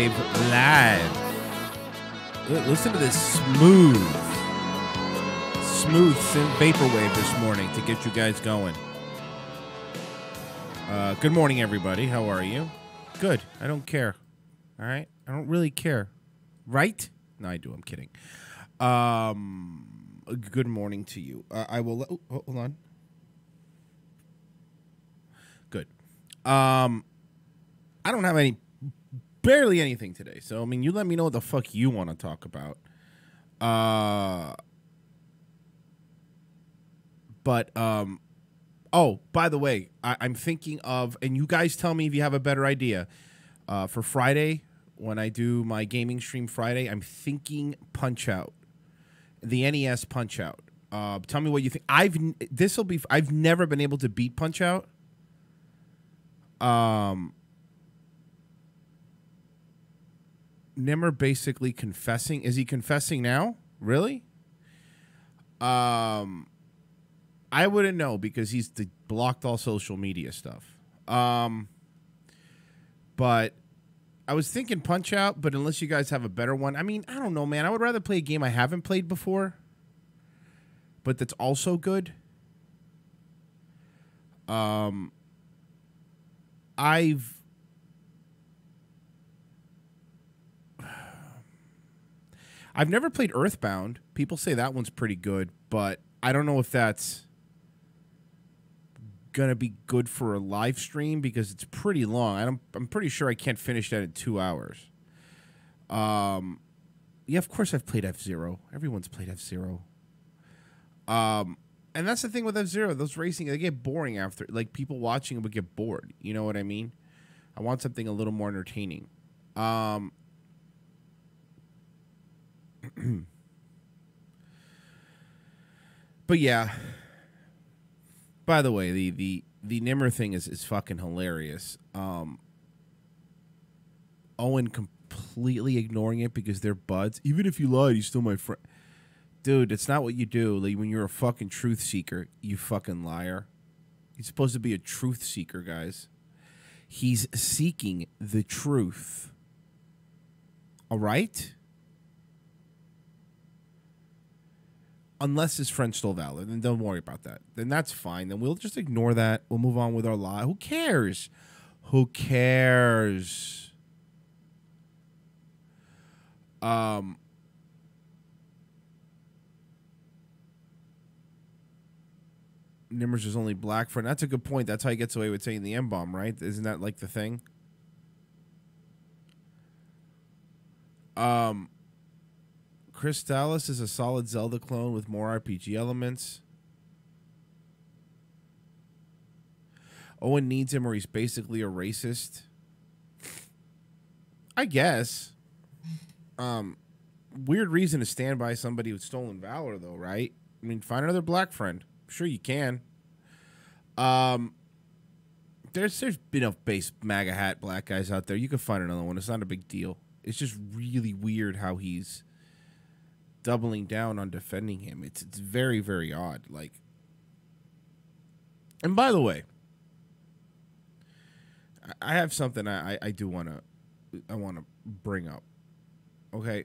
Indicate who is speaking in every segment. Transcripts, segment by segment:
Speaker 1: Vaporwave live. Listen to this smooth synth Vaporwave this morning to get you guys going. Good morning, everybody. How are you? Good. I don't care. All right? I don't really care. Right? No, I do. I'm kidding. Good morning to you. I will... hold on. Good. I don't have barely anything today. So, I mean, you let me know what the fuck you want to talk about. Oh, by the way, I'm thinking of, and you guys tell me if you have a better idea. For Friday, when I do my gaming stream Friday, I'm thinking Punch-Out. The NES Punch-Out. Tell me what you think. I've never been able to beat Punch-Out. Nimmer basically confessing. Is he confessing now? Really? I wouldn't know because he's blocked all social media stuff. But I was thinking Punch-Out, but unless you guys have a better one. I mean, I don't know, man. I would rather play a game I haven't played before, but that's also good. I've never played Earthbound. People say that one's pretty good, but I don't know if that's gonna be good for a live stream because it's pretty long. I'm pretty sure I can't finish that in 2 hours. Yeah, of course I've played F-Zero. Everyone's played F-Zero. And that's the thing with F-Zero. Those racing, they get boring after. Like, people watching would get bored. You know what I mean? I want something a little more entertaining. But yeah. By the way, the Nimmer thing is fucking hilarious. Owen completely ignoring it because they're buds. Even if you lied, he's still my friend. Dude, it's not what you do. Like, when you're a fucking truth seeker, you fucking liar. He's supposed to be a truth seeker, guys. He's seeking the truth. All right? Unless his friend stole valor, then don't worry about that. Then that's fine. Then we'll just ignore that. We'll move on with our life. Who cares? Who cares? Nimmer's is only black friend. That's a good point. That's how he gets away with saying the M-bomb, right? Isn't that like the thing? Crystallis is a solid Zelda clone with more RPG elements. Owen needs him or he's basically a racist. I guess. Weird reason to stand by somebody with stolen valor, though, right? I mean, find another black friend. I'm sure you can. There's been enough base MAGA hat black guys out there. You can find another one. It's not a big deal. It's just really weird how he's doubling down on defending him. It's very, very odd. Like, and by the way, I have something I do want to bring up. Okay.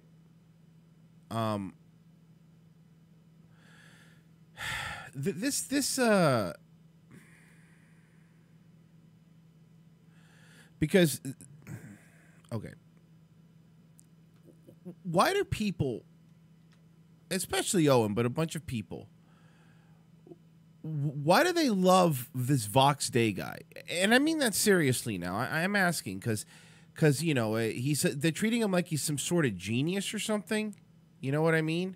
Speaker 1: Because, okay, why do people, especially Owen, but a bunch of people, why do they love this Vox Day guy? And I mean that seriously now. I am asking because you know, they're treating him like he's some sort of genius or something. You know what I mean?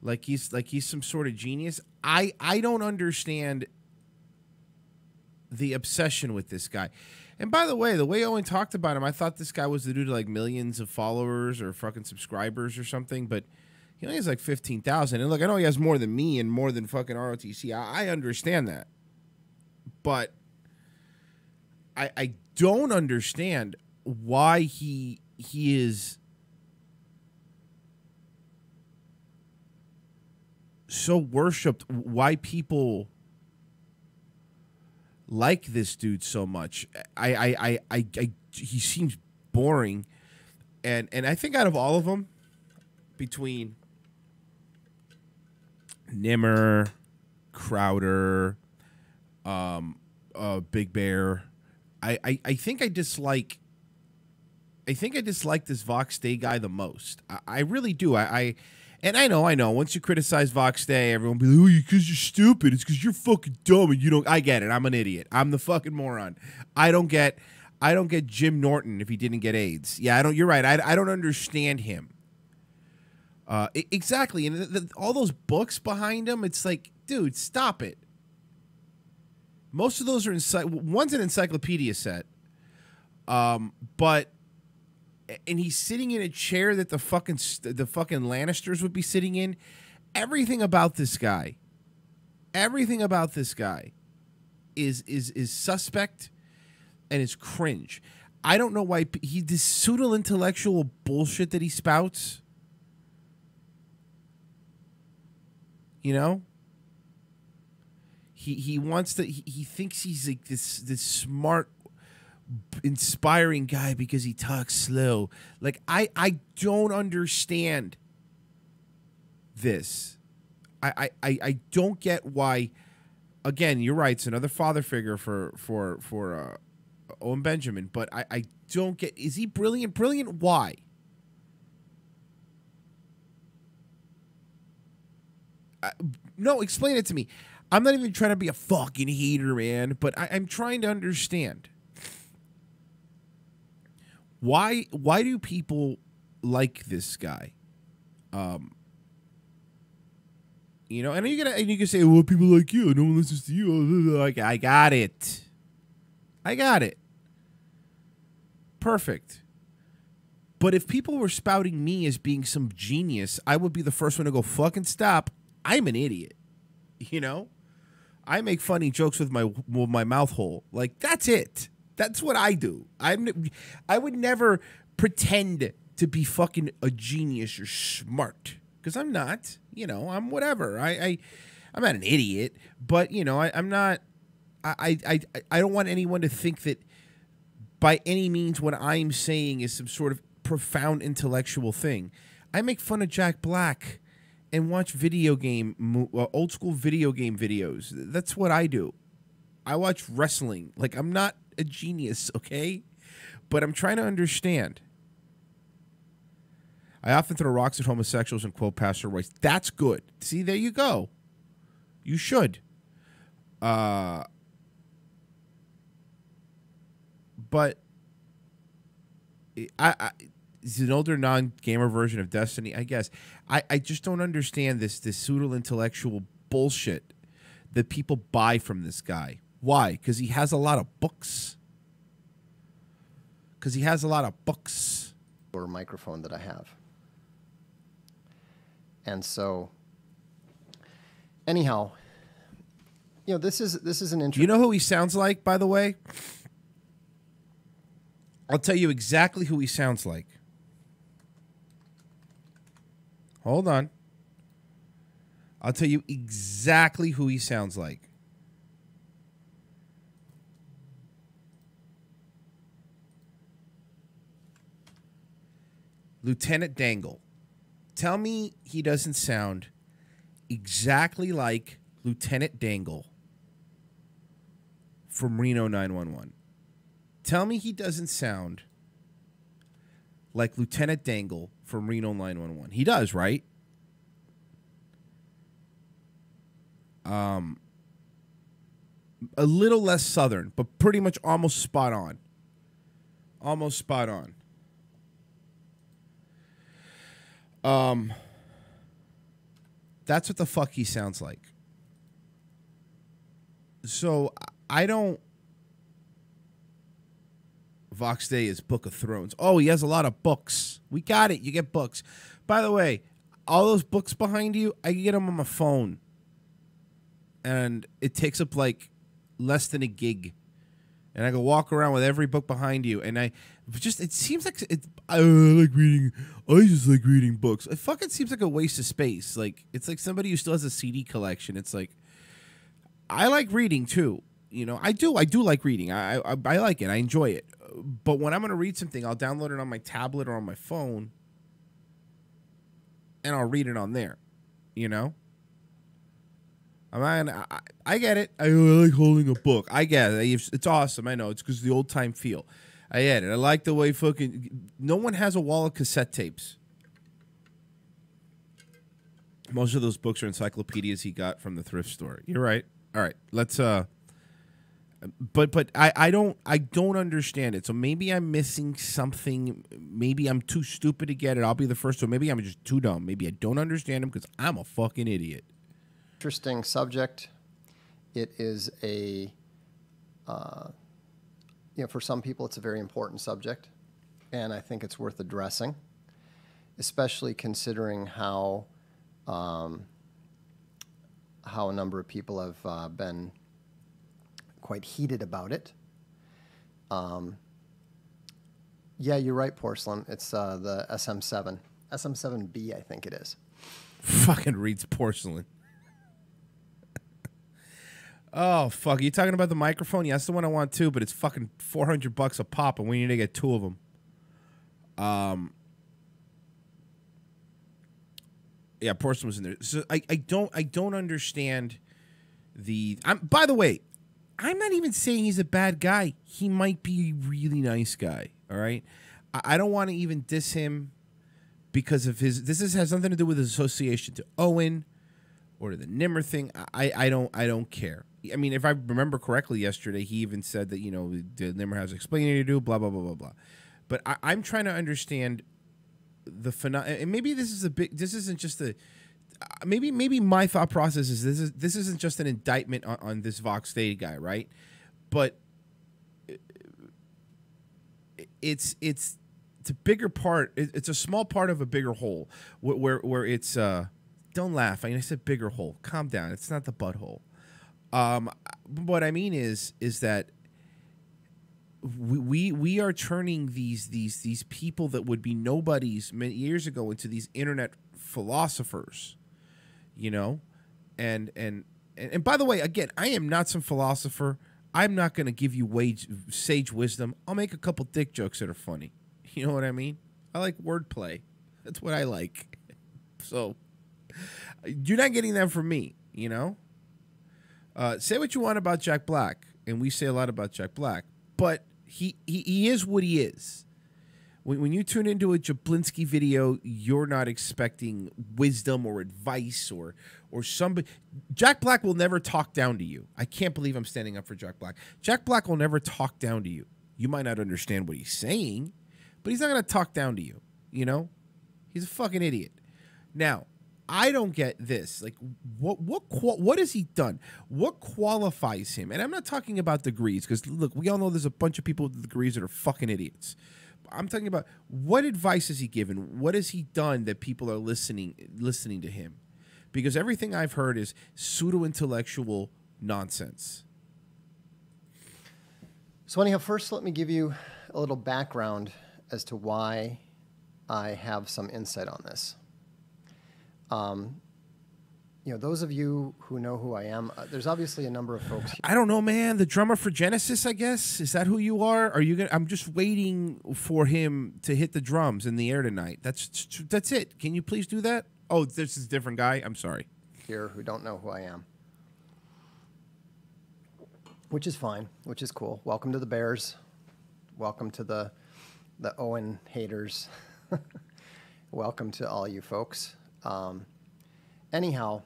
Speaker 1: Like he's some sort of genius. I don't understand the obsession with this guy. And by the way Owen talked about him, I thought this guy was the dude with like millions of followers or fucking subscribers or something, but he only has like 15,000. And look, I know he has more than me and more than fucking ROTC. I understand that. But I don't understand why he is so worshipped, why people like this dude so much. He seems boring. And I think out of all of them, between Nimmer, Crowder, Big Bear, I think I dislike. I think I dislike this Vox Day guy the most. I really do. And I know. Once you criticize Vox Day, everyone will be like, "Oh, because you're stupid. It's because you're fucking dumb and you don't." I get it. I'm an idiot. I'm the fucking moron. I don't get Jim Norton if he didn't get AIDS. Yeah, I don't. You're right. I don't understand him. Exactly. And all those books behind him, it's like, dude, stop it. Most of those are one's an encyclopedia set, but. And he's sitting in a chair that the fucking Lannisters would be sitting in. Everything about this guy is suspect and is cringe. I don't know why this pseudo intellectual bullshit that he spouts. You know, he wants to. He thinks he's like this smart, inspiring guy because he talks slow. Like I don't understand this. I don't get why. Again, you're right. It's another father figure for Owen Benjamin, but I don't get. Is he brilliant? Brilliant? Why? No, explain it to me. I'm not even trying to be a fucking hater, man, but I'm trying to understand. Why do people like this guy? You know, and you can say, well, people like you, no one listens to you. Like, I got it. Perfect. But if people were spouting me as being some genius, I would be the first one to go, fucking stop. I'm an idiot. You know? I make funny jokes with my mouth hole. Like, that's it. That's what I do. I would never pretend to be fucking a genius or smart, because I'm not. You know, I'm whatever. I'm not an idiot, but you know, I'm not. I don't want anyone to think that by any means what I'm saying is some sort of profound intellectual thing. I make fun of Jack Black and watch old school video game videos. That's what I do. I watch wrestling. Like, I'm not a genius, okay? But I'm trying to understand. I often throw rocks at homosexuals and quote Pastor Royce. That's good. See, there you go. You should. But it's an older non-gamer version of Destiny, I guess. I just don't understand this pseudo-intellectual bullshit that people buy from this guy. Why? Because he has a lot of books.
Speaker 2: Or microphone that I have. And so, anyhow, you know, this is an interesting.
Speaker 1: You know who he sounds like, by the way? I'll tell you exactly who he sounds like. Hold on. I'll tell you exactly who he sounds like. Lieutenant Dangle. Tell me he doesn't sound exactly like Lieutenant Dangle from Reno 911. Tell me he doesn't sound like Lieutenant Dangle from Reno 911. He does, right? A little less southern, but pretty much almost spot on. That's what the fuck he sounds like. So I don't. Vox Day is Book of Thrones. Oh, he has a lot of books. We got it. You get books. By the way, all those books behind you, I can get them on my phone. And it takes up like less than a gig. And I can walk around with every book behind you. And it seems like I just like reading books. It fucking seems like a waste of space. Like, it's like somebody who still has a CD collection. It's like, I like reading too. You know, I do like reading. I like it. I enjoy it. But when I'm going to read something, I'll download it on my tablet or on my phone, and I'll read it on there. You know? I get it. I like holding a book. I get it. It's awesome. I know. It's because of the old time feel. I get it. I like the way fucking... No one has a wall of cassette tapes. Most of those books are encyclopedias he got from the thrift store. You're right. All right. Let's... But I don't understand it. So maybe I'm missing something. Maybe I'm too stupid to get it. I'll be the first one. Maybe I'm just too dumb. Maybe I don't understand him because I'm a fucking idiot.
Speaker 2: Interesting subject. It is a, for some people, it's a very important subject, and I think it's worth addressing, especially considering how a number of people have been quite heated about it. Yeah, you're right, Porcelain. It's the SM7. SM7B, I think it is.
Speaker 1: Fucking reads porcelain. Oh, fuck. Are you talking about the microphone? Yeah, that's the one I want too, but it's fucking $400 a pop, and we need to get 2 of them. Yeah, porcelain was in there. So I don't understand the... by the way, I'm not even saying he's a bad guy. He might be a really nice guy, all right? I don't want to even diss him because of his... This has nothing to do with his association to Owen or to the Nimmer thing. I don't care. I mean, if I remember correctly yesterday, he even said that, the Nimmer has explaining to do, blah, blah, blah, blah, blah. But I'm trying to understand the phenomenon. And maybe this isn't just a... Maybe my thought process is this isn't just an indictment on this Vox Day guy, right? But it's a bigger part. It's a small part of a bigger whole where it's don't laugh. I said bigger hole. Calm down. It's not the butthole. What I mean is that we are turning these people that would be nobodies many years ago into these internet philosophers, and by the way, again, I am not some philosopher. I'm not going to give you sage wisdom. I'll make a couple dick jokes that are funny. You know what I mean? I like wordplay. That's what I like. So you're not getting that from me, Say what you want about Jack Black, and we say a lot about Jack Black, but he is what he is. When you tune into a Jablinski video, you're not expecting wisdom or advice or somebody. Jack Black will never talk down to you. I can't believe I'm standing up for Jack Black. Jack Black will never talk down to you. You might not understand what he's saying, but he's not going to talk down to you. He's a fucking idiot. Now, I don't get this. Like, what has he done? What qualifies him? And I'm not talking about degrees, because look, we all know there's a bunch of people with degrees that are fucking idiots. I'm talking about what advice has he given? What has he done that people are listening to him? Because everything I've heard is pseudo-intellectual nonsense.
Speaker 2: So anyhow, first let me give you a little background as to why I have some insight on this. Those of you who know who I am, there's obviously a number of folks here.
Speaker 1: I don't know, man. The drummer for Genesis, I guess. Is that who you are? Are you gonna? I'm just waiting for him to hit the drums in the air tonight. That's it. Can you please do that? Oh, this is a different guy. I'm sorry.
Speaker 2: Here who don't know who I am, which is fine, which is cool. Welcome to the Bears. Welcome to the Owen haters. Welcome to all you folks. Anyhow,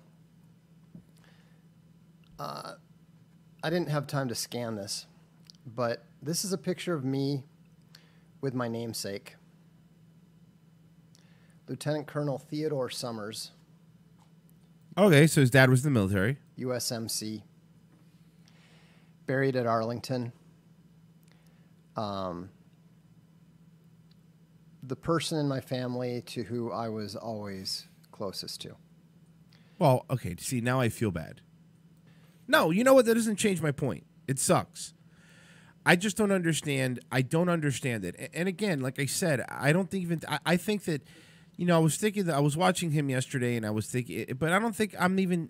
Speaker 2: I didn't have time to scan this, but this is a picture of me with my namesake, Lieutenant Colonel Theodore Summers.
Speaker 1: Okay, so his dad was in the military.
Speaker 2: USMC. Buried at Arlington. The person in my family to who I was always closest to.
Speaker 1: Well, okay, see, now I feel bad. No, you know what? That doesn't change my point. It sucks. I just don't understand. I don't understand it. And again, like I said, I don't think even... I think that, I was thinking that I was watching him yesterday, and I was thinking... But I don't think I'm even,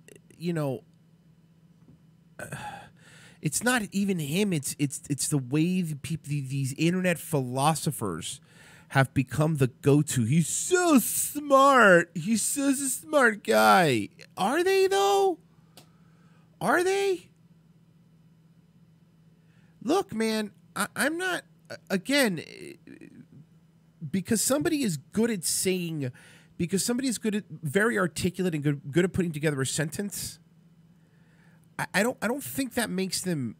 Speaker 1: It's not even him. It's the way the people, these internet philosophers have become the go-to. He's so smart. He's such a smart guy. Are they though? Are they? Look, man, I'm not. Again, because somebody is good at saying, because somebody is good at, very articulate and good at putting together a sentence. I don't think that makes them,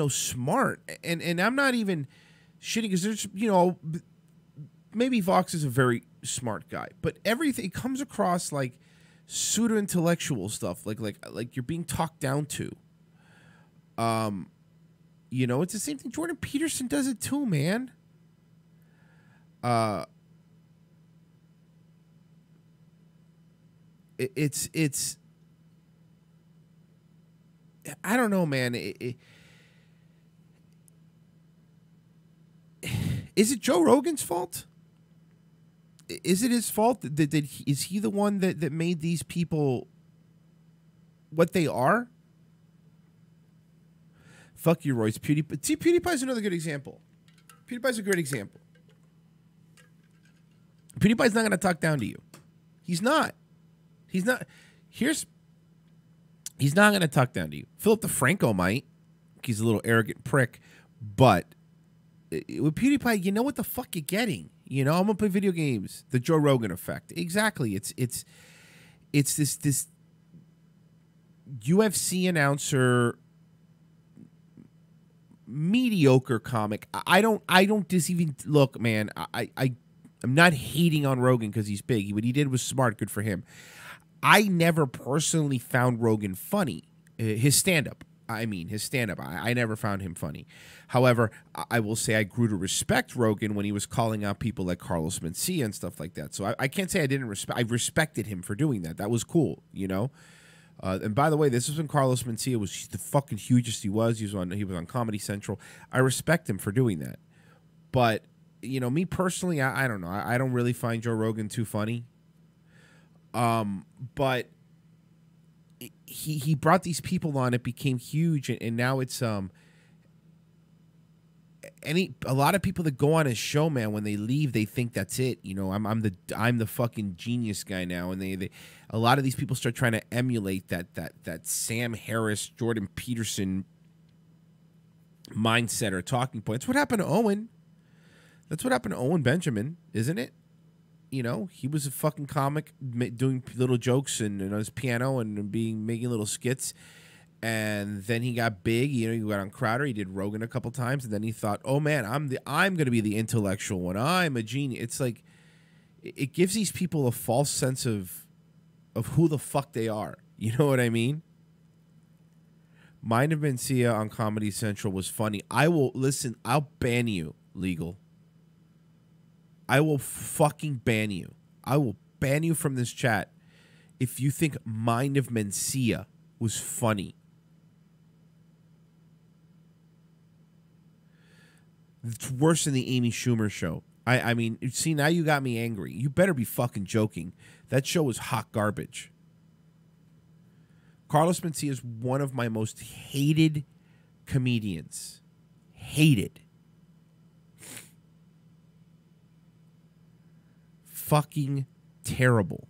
Speaker 1: smart. And I'm not even shitting, because there's, maybe Vox is a very smart guy, but everything comes across like pseudo intellectual stuff, like you're being talked down to. It's the same thing. Jordan Peterson does it too, man. It's I don't know, man. Is it Joe Rogan's fault? Is it his fault is he the one that made these people what they are? Fuck you, Royce. PewDiePie. See, PewDiePie's another good example. PewDiePie's a great example. PewDiePie's not going to talk down to you. He's not. He's not. He's not going to talk down to you. Philip DeFranco might. He's a little arrogant prick. But with PewDiePie, you know what the fuck you're getting. I'm going to play video games. The Joe Rogan effect. Exactly. It's this UFC announcer, mediocre comic. I don't just even look, man. I'm not hating on Rogan because he's big. What he did was smart. Good for him. I never personally found Rogan funny. His stand-up. I never found him funny. However, I will say I grew to respect Rogan when he was calling out people like Carlos Mencia and stuff like that. So I can't say I didn't respect. I respected him for doing that. That was cool, And by the way, this was when Carlos Mencia was the fucking hugest he was. He was on Comedy Central. I respect him for doing that. But me personally, I don't know. I don't really find Joe Rogan too funny. But he brought these people on. It became huge, and now it's a lot of people that go on his show, man, when they leave, they think that's it. I'm the fucking genius guy now, and they a lot of these people start trying to emulate that Sam Harris, Jordan Peterson mindset or talking point. That's what happened to Owen. That's what happened to Owen Benjamin, isn't it? He was a fucking comic doing little jokes and on his piano and making little skits. And then he got big. He got on Crowder. He did Rogan a couple times, and then he thought, "Oh man, I'm going to be the intellectual one. I'm a genius." It's like it gives these people a false sense of who the fuck they are. You know what I mean? Mind of Mencia on Comedy Central was funny. I'll ban you, legal. I will fucking ban you. I will ban you from this chat if you think Mind of Mencia was funny. It's worse than the Amy Schumer show. I mean, see, now you got me angry. You better be fucking joking. That show was hot garbage. Carlos Mencia is one of my most hated comedians. Hated. Fucking terrible.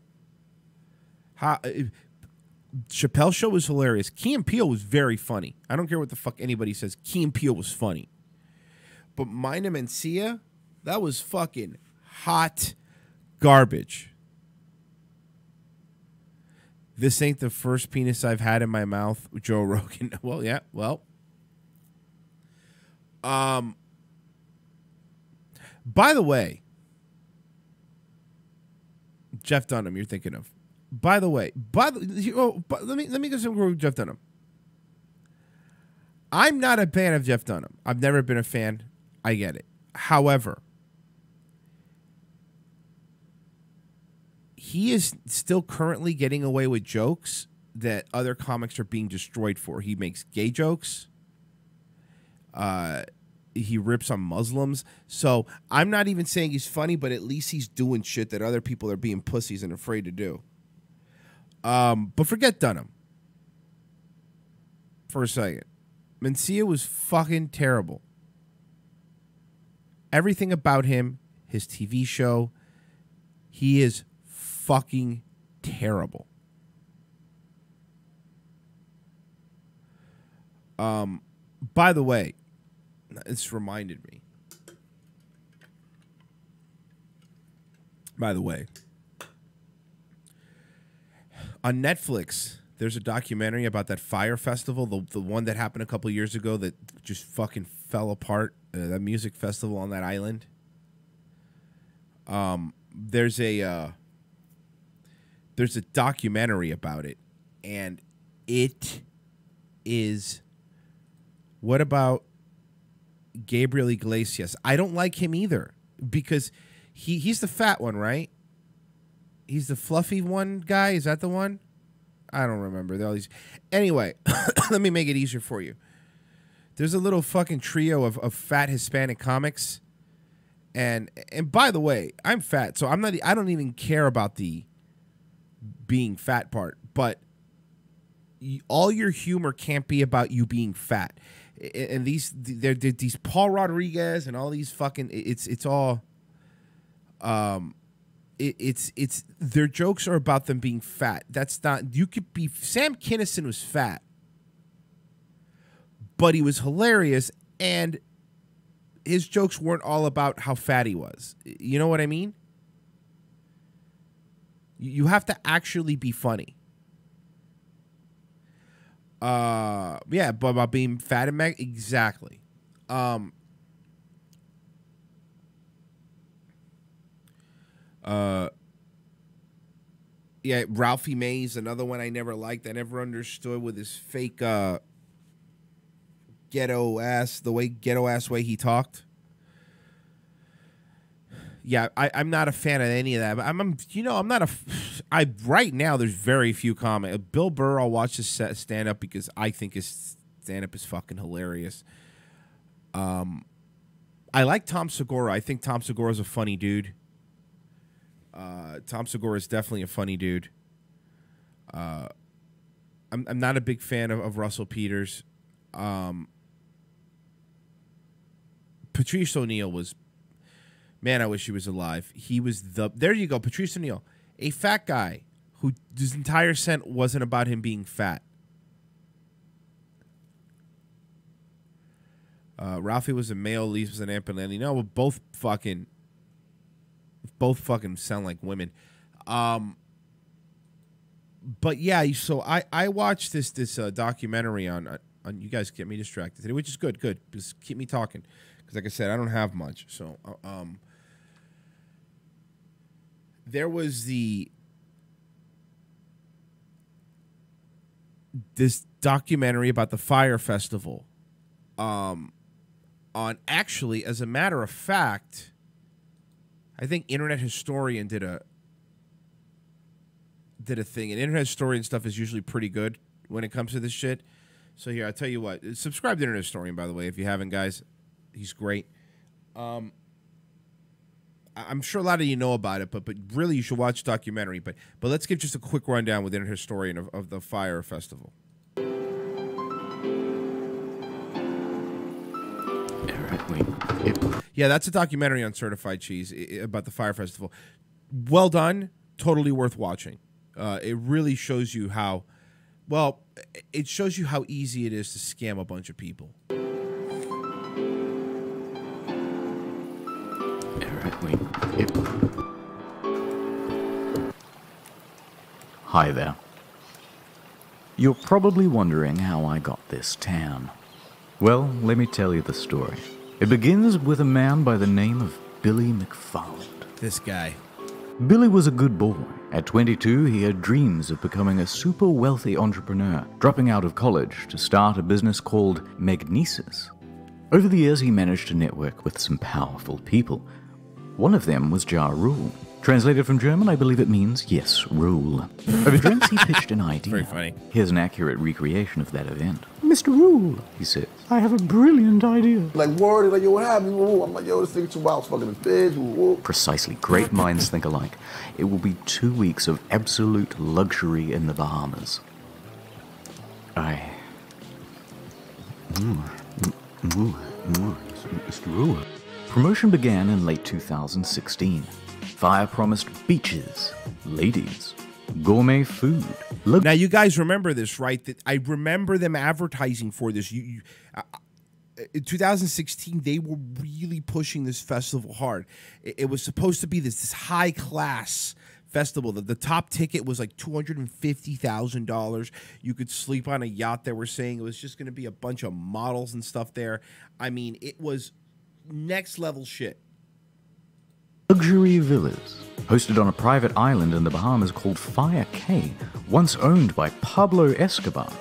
Speaker 1: Chappelle's show was hilarious. Key and Peele was very funny. I don't care what the fuck anybody says. Key and Peele was funny. But Mind of Mencia, that was fucking hot garbage. This ain't the first penis I've had in my mouth, Joe Rogan. Well, yeah, well. By the way, Jeff Dunham, you're thinking of. By the way, let me go somewhere with Jeff Dunham. I'm not a fan of Jeff Dunham. I've never been a fan. I get it. However, he is still currently getting away with jokes that other comics are being destroyed for. He makes gay jokes. He rips on Muslims. So I'm not even saying he's funny, but at least he's doing shit that other people are being pussies and afraid to do. But forget Dunham. for a second. Mencia was fucking terrible. Everything about him, his TV show, he is fucking terrible. By the way, this reminded me. By the way, on Netflix, there's a documentary about that Fyre Festival, the one that happened a couple years ago that just fucking fell apart. That music festival on that island. There's a documentary about it, and it is. What about Gabriel Iglesias? I don't like him either because he's the fat one, right? He's the fluffy one guy. Is that the one? I don't remember. All these. Anyway, let me make it easier for you. There's a little fucking trio of fat Hispanic comics, and by the way, I'm fat, so I don't even care about the being fat part. But all your humor can't be about you being fat. And these Paul Rodriguez and all these fucking it's all it's their jokes are about them being fat. That's not, you could be, Sam Kinison was fat, but he was hilarious, and his jokes weren't all about how fat he was. You know what I mean? You have to actually be funny. Yeah, but about being fat and exactly. Yeah, Ralphie Mays, another one I never liked. I never understood with his fake ghetto ass way he talked. Yeah, I'm not a fan of any of that. But I'm not a. Right now there's very few comics. Bill Burr, I'll watch his stand up because I think his stand up is fucking hilarious. I like Tom Segura. I think Tom Segura is a funny dude. Tom Segura is definitely a funny dude. I'm not a big fan of Russell Peters. Patrice O'Neal was. Man, I wish he was alive. He was there you go, Patrice O'Neal. A fat guy who his entire set wasn't about him being fat. Ralphie was a male, Lise was an Ampanelli. No, both fucking sound like women. But yeah, so I watched this documentary on you guys get me distracted today, which is good. Just keep me talking. Because like I said, I don't have much. So there was this documentary about the Fyre Festival. On actually, as a matter of fact, I think Internet Historian did a thing, and Internet Historian stuff is usually pretty good when it comes to this shit. So here, I'll tell you what. Subscribe to Internet Historian, by the way, if you haven't, guys. He's great. I'm sure a lot of you know about it, but really you should watch the documentary. But let's give just a quick rundown with Internet Historian of the Fyre Festival. Yeah, that's a documentary on Certified Cheese about the Fyre Festival. Well done. Totally worth watching. It really shows you how, well, it shows you how easy it is to scam a bunch of people.
Speaker 3: Hi there. You're probably wondering how I got this tan. Well, let me tell you the story. It begins with a man by the name of Billy McFarland.
Speaker 1: This guy.
Speaker 3: Billy was a good boy. At 22, he had dreams of becoming a super wealthy entrepreneur, dropping out of college to start a business called Magnesis. Over the years, he managed to network with some powerful people. One of them was Ja Rule. Translated from German, I believe it means, yes, rule. Over drinks, he pitched an idea.
Speaker 1: Very funny.
Speaker 3: Here's an accurate recreation of that event. Mr. Rule, he says, I have a brilliant idea.
Speaker 4: Like, word, like, yo, what happened? I'm like, yo, this nigga too wild, fucking his bitch.
Speaker 3: Precisely. Great minds think alike. It will be 2 weeks of absolute luxury in the Bahamas. It's true. Promotion began in late 2016. Fyre promised beaches, ladies, gourmet food.
Speaker 1: Now, you guys remember this, right? That I remember them advertising for this. In 2016, they were really pushing this festival hard. It was supposed to be this high-class festival. The top ticket was like $250,000. You could sleep on a yacht, they were saying. It was just going to be a bunch of models and stuff there. I mean, it was next-level shit.
Speaker 3: Luxury villas, hosted on a private island in the Bahamas called Fyre Cay, once owned by Pablo Escobar.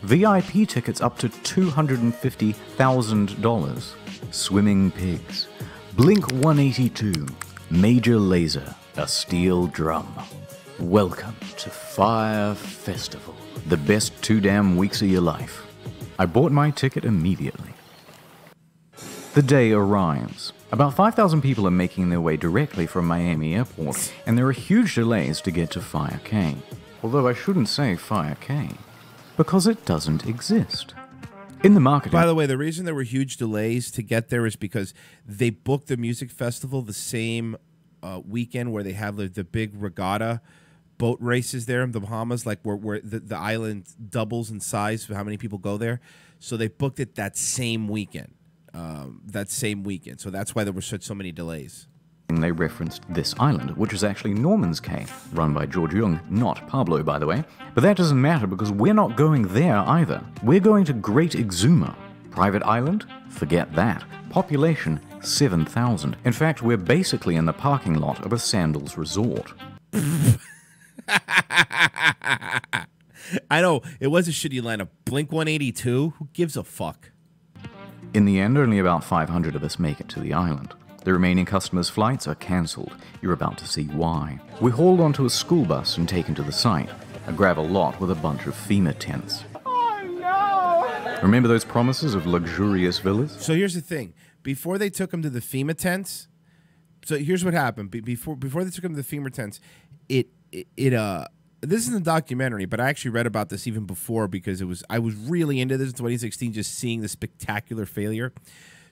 Speaker 3: VIP tickets up to $250,000. Swimming pigs. Blink 182. Major laser. A steel drum. Welcome to Fyre Festival. The best 2 damn weeks of your life. I bought my ticket immediately. The day arrives. About 5,000 people are making their way directly from Miami Airport, and there are huge delays to get to Fyre Cay. Although I shouldn't say Fyre Cay, because it doesn't exist. In the marketing...
Speaker 1: By the way, the reason there were huge delays to get there is because they booked the music festival the same weekend where they have the big regatta boat races there in the Bahamas, like where the island doubles in size for how many people go there. So they booked it that same weekend. So that's why there were so many delays.
Speaker 3: They referenced this island, which is actually Norman's Cay, run by George Young, not Pablo, by the way. But that doesn't matter because we're not going there either. We're going to Great Exuma. Private island? Forget that. Population, 7,000. In fact, we're basically in the parking lot of a sandals resort.
Speaker 1: I know, it was a shitty lineup. Blink 182? Who gives a fuck?
Speaker 3: In the end, only about 500 of us make it to the island. The remaining customers' flights are cancelled. You're about to see why. We're hauled onto a school bus and taken to the site, a gravel lot with a bunch of FEMA tents. Oh no! Remember those promises of luxurious villas?
Speaker 1: So here's the thing. Before they took them to the FEMA tents, so here's what happened. Before they took them to the FEMA tents, this isn't a documentary, but I actually read about this even before because I was really into this in 2016, just seeing the spectacular failure.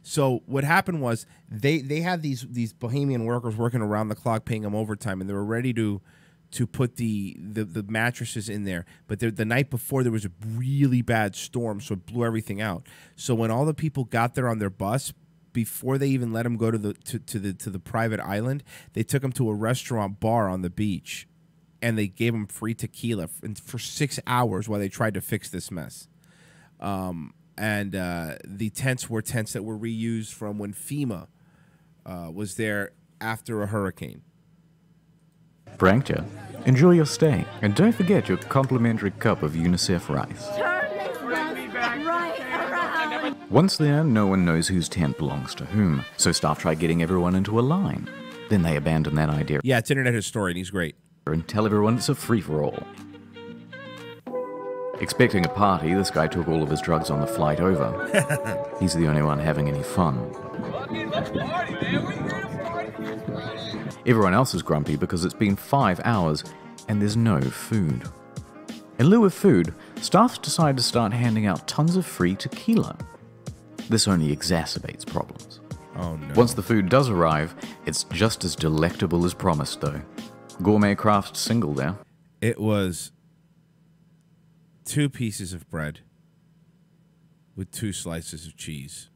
Speaker 1: So what happened was they had these Bahamian workers working around the clock, paying them overtime, and they were ready to put the mattresses in there. But the night before there was a really bad storm, so it blew everything out. So when all the people got there on their bus, before they even let them go to the private island, they took them to a restaurant bar on the beach, and they gave them free tequila for 6 hours while they tried to fix this mess. And the tents were tents that were reused from when FEMA was there after a hurricane.
Speaker 3: Pranked ya. Enjoy your stay, and don't forget your complimentary cup of UNICEF rice.
Speaker 5: Turn this bus right around.
Speaker 3: Once there, no one knows whose tent belongs to whom, so staff try getting everyone into a line. Then they abandon that idea.
Speaker 1: Yeah, it's internet historian. He's great.
Speaker 3: And tell everyone it's a free-for-all. Expecting a party, this guy took all of his drugs on the flight over. He's the only one having any fun. Everyone else is grumpy because it's been 5 hours and there's no food. In lieu of food, staff decide to start handing out tons of free tequila. This only exacerbates problems.
Speaker 1: Oh no.
Speaker 3: Once the food does arrive, it's just as delectable as promised though. Gourmet craft single there.
Speaker 1: It was 2 pieces of bread with 2 slices of cheese.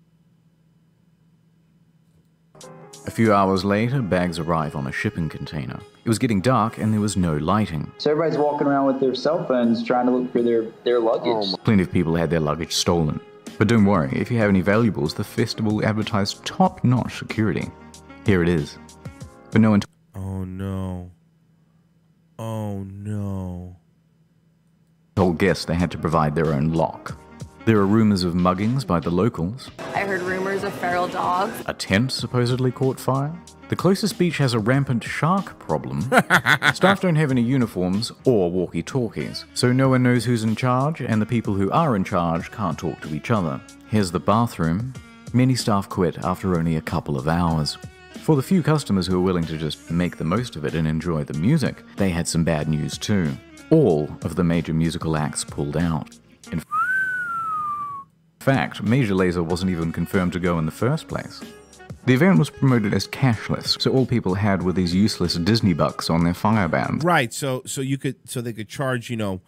Speaker 3: A few hours later, bags arrive on a shipping container. It was getting dark and there was no lighting.
Speaker 6: So everybody's walking around with their cell phones trying to look for their luggage.
Speaker 3: Plenty of people had their luggage stolen. But don't worry, if you have any valuables, the festival advertised top-notch security. Here it is. But no one
Speaker 1: Oh no. Oh no.
Speaker 3: told guests they had to provide their own lock. There are rumors of muggings by the locals.
Speaker 5: I heard rumors of feral dogs.
Speaker 3: A tent supposedly caught fire. The closest beach has a rampant shark problem. Staff don't have any uniforms or walkie-talkies, so no one knows who's in charge, and the people who are in charge can't talk to each other. Here's the bathroom. Many staff quit after only a couple of hours. For the few customers who were willing to just make the most of it and enjoy the music, they had some bad news too. All of the major musical acts pulled out. In fact, Major Lazer wasn't even confirmed to go in the first place. The event was promoted as cashless, so all people had were these useless Disney bucks on their Fyre bands.
Speaker 1: Right, so they could charge, you know,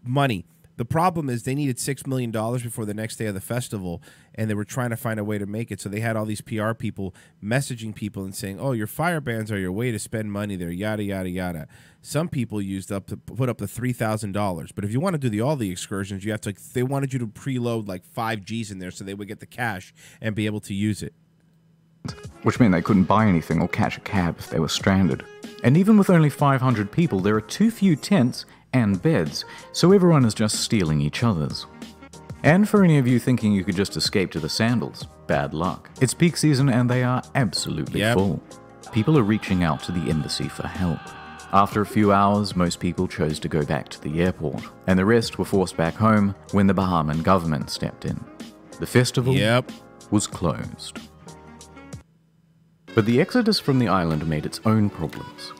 Speaker 1: money. The problem is they needed $6 million before the next day of the festival, and they were trying to find a way to make it. So they had all these PR people messaging people and saying, "Oh, your Fyre bands are your way to spend money there." Yada yada yada. Some people put up the $3,000, but if you want to do all the excursions, you have to. They wanted you to preload like 5 G's in there, so they would get the cash and be able to use it.
Speaker 3: Which meant they couldn't buy anything or catch a cab if they were stranded. And even with only 500 people, there are too few tents and beds, so everyone is just stealing each other's. And for any of you thinking you could just escape to the sandals, bad luck. It's peak season and they are absolutely full. People are reaching out to the embassy for help. After a few hours, most people chose to go back to the airport, and the rest were forced back home when the Bahamian government stepped in. The festival was closed. But the exodus from the island made its own problems.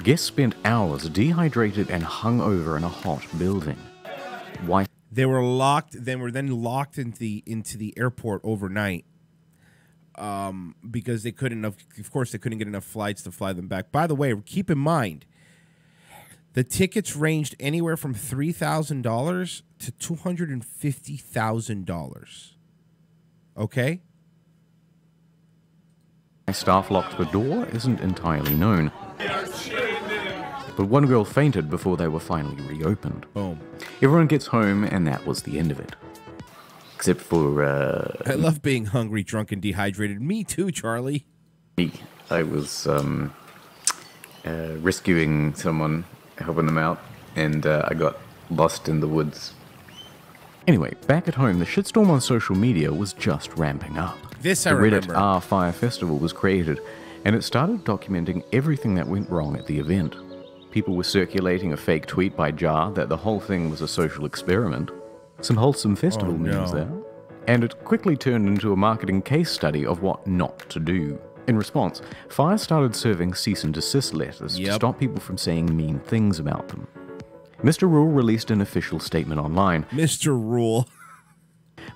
Speaker 3: Guests spent hours dehydrated and hung over in a hot building. Why?
Speaker 1: They were locked. They were then locked into the airport overnight because they couldn't. Of course, they couldn't get enough flights to fly them back. By the way, keep in mind, the tickets ranged anywhere from $3,000 to $250,000. Okay.
Speaker 3: Why staff locked the door isn't entirely known. But one girl fainted before they were finally reopened.
Speaker 1: Boom.
Speaker 3: Everyone gets home, and that was the end of it. Except for,
Speaker 1: I love being hungry, drunk, and dehydrated. Me too, Charlie.
Speaker 3: I was, rescuing someone, helping them out, and I got lost in the woods. Anyway, back at home, the shitstorm on social media was just ramping up.
Speaker 1: This I
Speaker 3: the
Speaker 1: remember.
Speaker 3: Reddit R Fyre Festival was created, and it started documenting everything that went wrong at the event. People were circulating a fake tweet by Jar that the whole thing was a social experiment. Some wholesome festival memes there. And it quickly turned into a marketing case study of what not to do. In response, Fyre started serving cease and desist letters to stop people from saying mean things about them. Mr. Rule released an official statement online.
Speaker 1: Mr. Rule.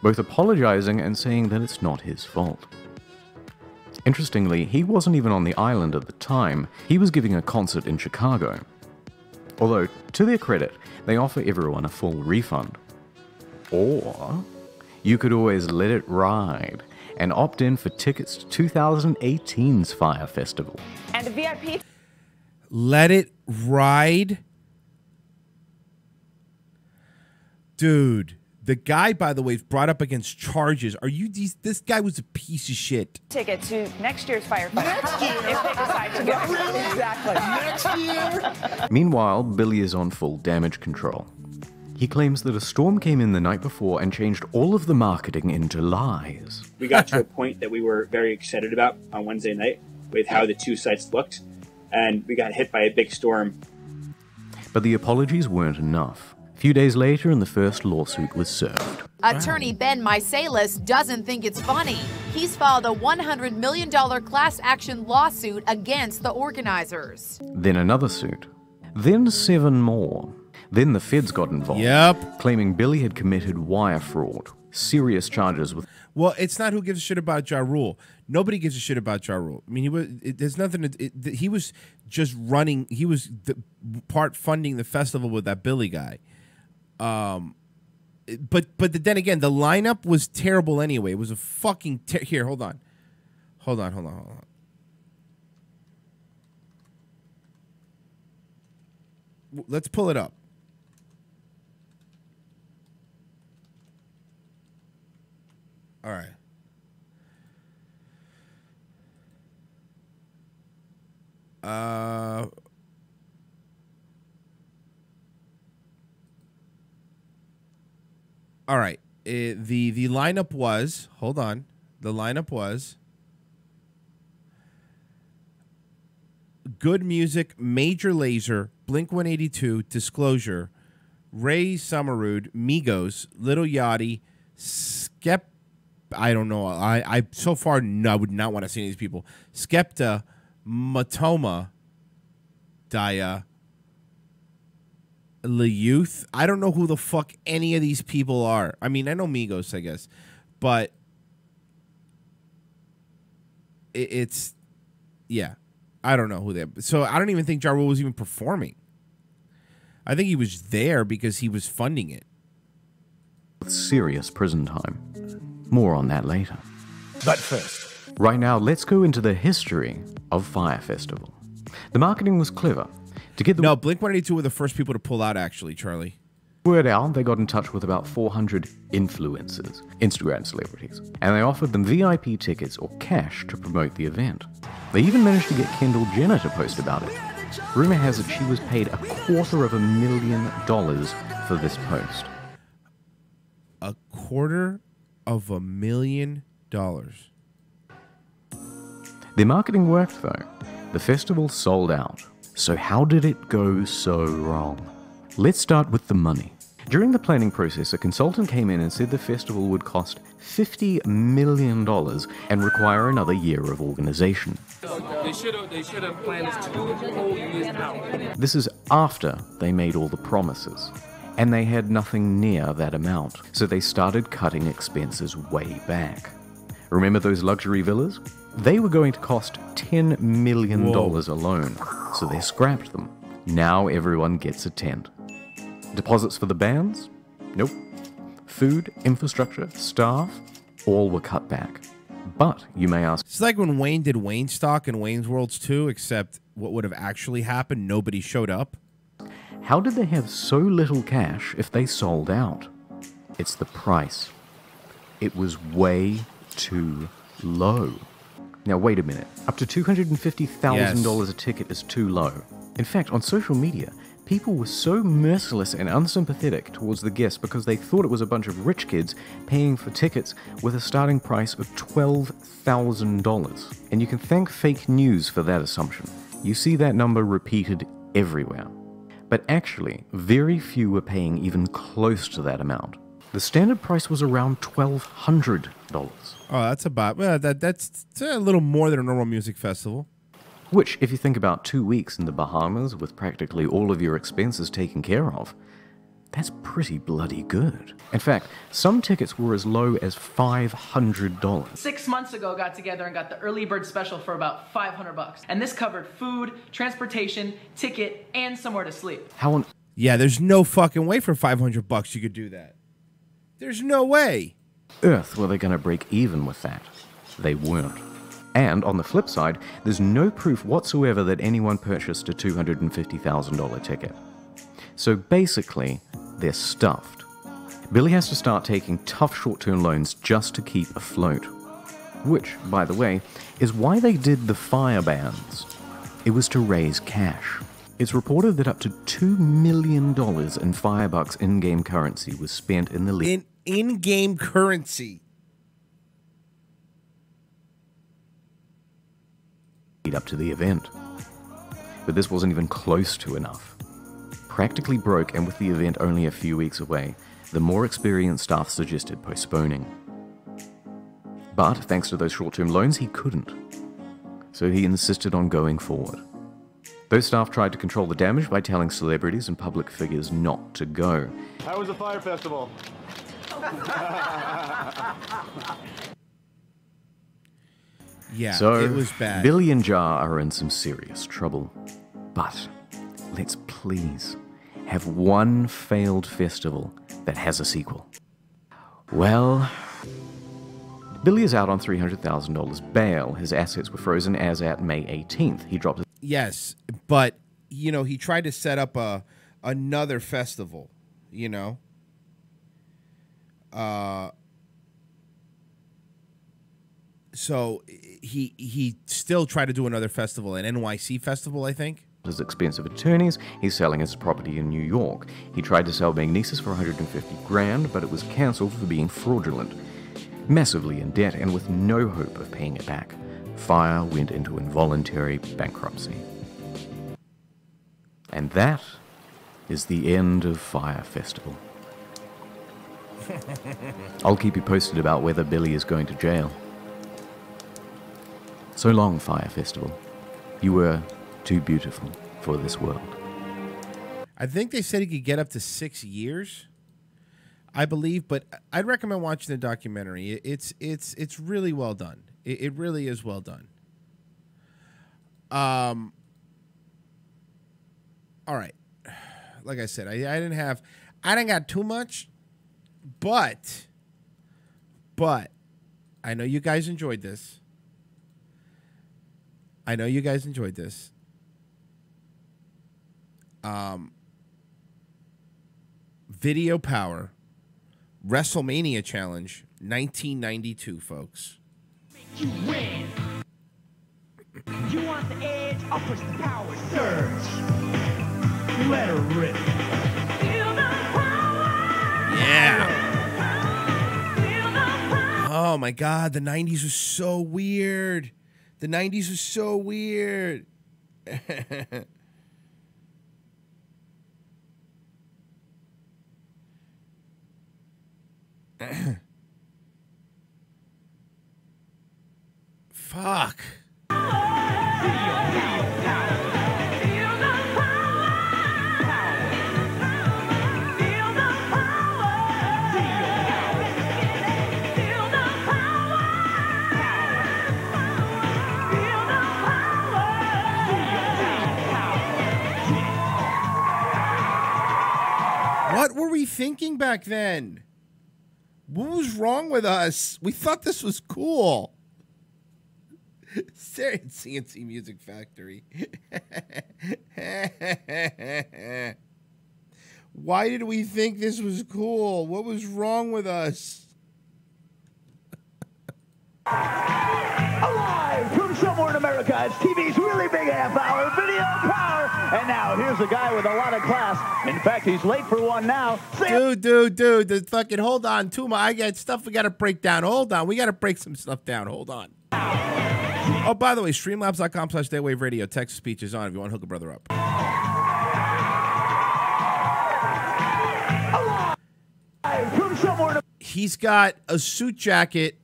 Speaker 3: Both apologizing and saying that it's not his fault. Interestingly, he wasn't even on the island at the time. He was giving a concert in Chicago. Although, to their credit, they offer everyone a full refund. Or you could always let it ride and opt in for tickets to 2018's Fyre Festival.
Speaker 7: And the VIP.
Speaker 1: Let it ride? Dude. The guy, by the way, is brought up against charges. This guy was a piece of shit.
Speaker 7: Ticket to next year's Fyre Festival. If they decide to go. Exactly.
Speaker 4: Next year?
Speaker 3: Meanwhile, Billy is on full damage control. He claims that a storm came in the night before and changed all of the marketing into lies.
Speaker 8: We got to a point that we were very excited about on Wednesday night with how the two sites looked, and we got hit by a big storm.
Speaker 3: But the apologies weren't enough. A few days later, and the first lawsuit was served.
Speaker 9: Attorney Ben Misalis doesn't think it's funny. He's filed a $100 million class action lawsuit against the organizers.
Speaker 3: Then another suit. Then 7 more. Then the feds got involved. Claiming Billy had committed wire fraud. Serious charges with...
Speaker 1: Well, it's not who gives a shit about Ja Rule. Nobody gives a shit about Ja Rule. I mean, there's nothing... he was just running... He was part funding the festival with that Billy guy. But then again, the lineup was terrible anyway. It was a fucking here. Hold on. Let's pull it up. All right. All right. The lineup was, hold on. The lineup was Good Music, Major Lazer, Blink-182, Disclosure, Ray Summerud, Migos, Little Yachty, Skep. I don't know. I so far no, I would not want to see any of these people. Skepta, Matoma, Daya, the youth. I don't know who the fuck any of these people are. I mean, I know Migos, I guess, but it's yeah. I don't know who they are. So I don't even think Ja Rule was even performing. I think he was there because he was funding it.
Speaker 3: Serious prison time. More on that later.
Speaker 10: But first,
Speaker 3: right now, let's go into the history of Fyre Festival. The marketing was clever. To get the
Speaker 1: No, Blink-182 were the first people to pull out, actually, Charlie.
Speaker 3: word out, they got in touch with about 400 influencers, Instagram celebrities, and they offered them VIP tickets or cash to promote the event. They even managed to get Kendall Jenner to post about it. Rumor has it she was paid $250,000 for this post.
Speaker 1: $250,000.
Speaker 3: Their marketing worked though. The festival sold out. So how did it go so wrong? Let's start with the money. During the planning process, a consultant came in and said the festival would cost $50 million and require another year of organization.
Speaker 11: They should have planned this 2 whole years out.
Speaker 3: This is after they made all the promises, and they had nothing near that amount, so they started cutting expenses way back. Remember those luxury villas? They were going to cost $10 million alone, so they scrapped them. Now everyone gets a tent. Deposits for the bands? Nope. Food, infrastructure, staff, all were cut back. But, you may ask...
Speaker 1: It's like when Wayne did Wayne Stock and Wayne's Worlds 2, except what would have actually happened, nobody showed up.
Speaker 3: How did they have so little cash if they sold out? It's the price. It was way too low. Now wait a minute, up to $250,000 a ticket is too low. In fact, on social media, people were so merciless and unsympathetic towards the guests because they thought it was a bunch of rich kids paying for tickets with a starting price of $12,000. And you can thank fake news for that assumption. You see that number repeated everywhere. But actually, very few were paying even close to that amount. The standard price was around $1,200.
Speaker 1: Oh, that's about that's a little more than a normal music festival.
Speaker 3: Which, if you think about 2 weeks in the Bahamas with practically all of your expenses taken care of, that's pretty bloody good. In fact, some tickets were as low as $500.
Speaker 12: 6 months ago, got together and got the early bird special for about $500. And this covered food, transportation, ticket, and somewhere to sleep.
Speaker 1: Yeah, there's no fucking way for $500 you could do that. There's no way.
Speaker 3: Earth were they going to break even with that? They weren't. And on the flip side, there's no proof whatsoever that anyone purchased a $250,000 ticket. So basically, they're stuffed. Billy has to start taking tough short-term loans just to keep afloat. Which, by the way, is why they did the Fyre bans. It was to raise cash. It's reported that up to $2 million in Firebucks in-game currency was spent in the league.
Speaker 1: In-game currency.
Speaker 3: Lead up to the event. But this wasn't even close to enough. Practically broke, and with the event only a few weeks away, the more experienced staff suggested postponing. But thanks to those short-term loans, he couldn't. So he insisted on going forward. Those staff tried to control the damage by telling celebrities and public figures not to go.
Speaker 13: How was the Fyre Festival?
Speaker 1: Yeah,
Speaker 3: so,
Speaker 1: it was bad.
Speaker 3: Billy and Jar are in some serious trouble. But let's please have one failed festival that has a sequel. Well, Billy is out on $300,000 bail. His assets were frozen as at May 18th. He dropped his...
Speaker 1: Yes, but, you know, he tried to set up another festival, you know. So he still tried to do another festival, an NYC festival, I think.
Speaker 3: His expensive attorneys, he's selling his property in New York. He tried to sell Magnesis for $150,000, but it was cancelled for being fraudulent. Massively in debt and with no hope of paying it back, Fyre went into involuntary bankruptcy. And that is the end of Fyre Festival. I'll keep you posted about whether Billy is going to jail. So long, Fyre Festival. You were too beautiful for this world.
Speaker 1: I think they said he could get up to 6 years, I believe, but I'd recommend watching the documentary. It's really well done. It really is well done. All right. Like I said, I didn't got too much, but I know you guys enjoyed this. Video Power WrestleMania Challenge 1992, folks.
Speaker 10: You win. You want the edge? I'll push the power surge. Let her rip. Feel the power.
Speaker 1: Yeah. Oh my God, the 90s was so weird. The 90s was so weird. Fuck. What were we thinking back then? What was wrong with us? We thought this was cool. CNC Music Factory. Why did we think this was cool? What was wrong with us?
Speaker 10: Alive from somewhere in America, it's TV's really big half-hour video power. And now here's a guy with a lot of class. In fact, he's late for one now.
Speaker 1: Dude, the fucking hold on, Tuma. I got stuff we got to break down. Hold on, we got to break some stuff down. Hold on. Oh, by the way, streamlabs.com/daywave radio. Text speech is on if you want to hook a brother up.
Speaker 10: Alive from somewhere in
Speaker 1: He's got a suit jacket,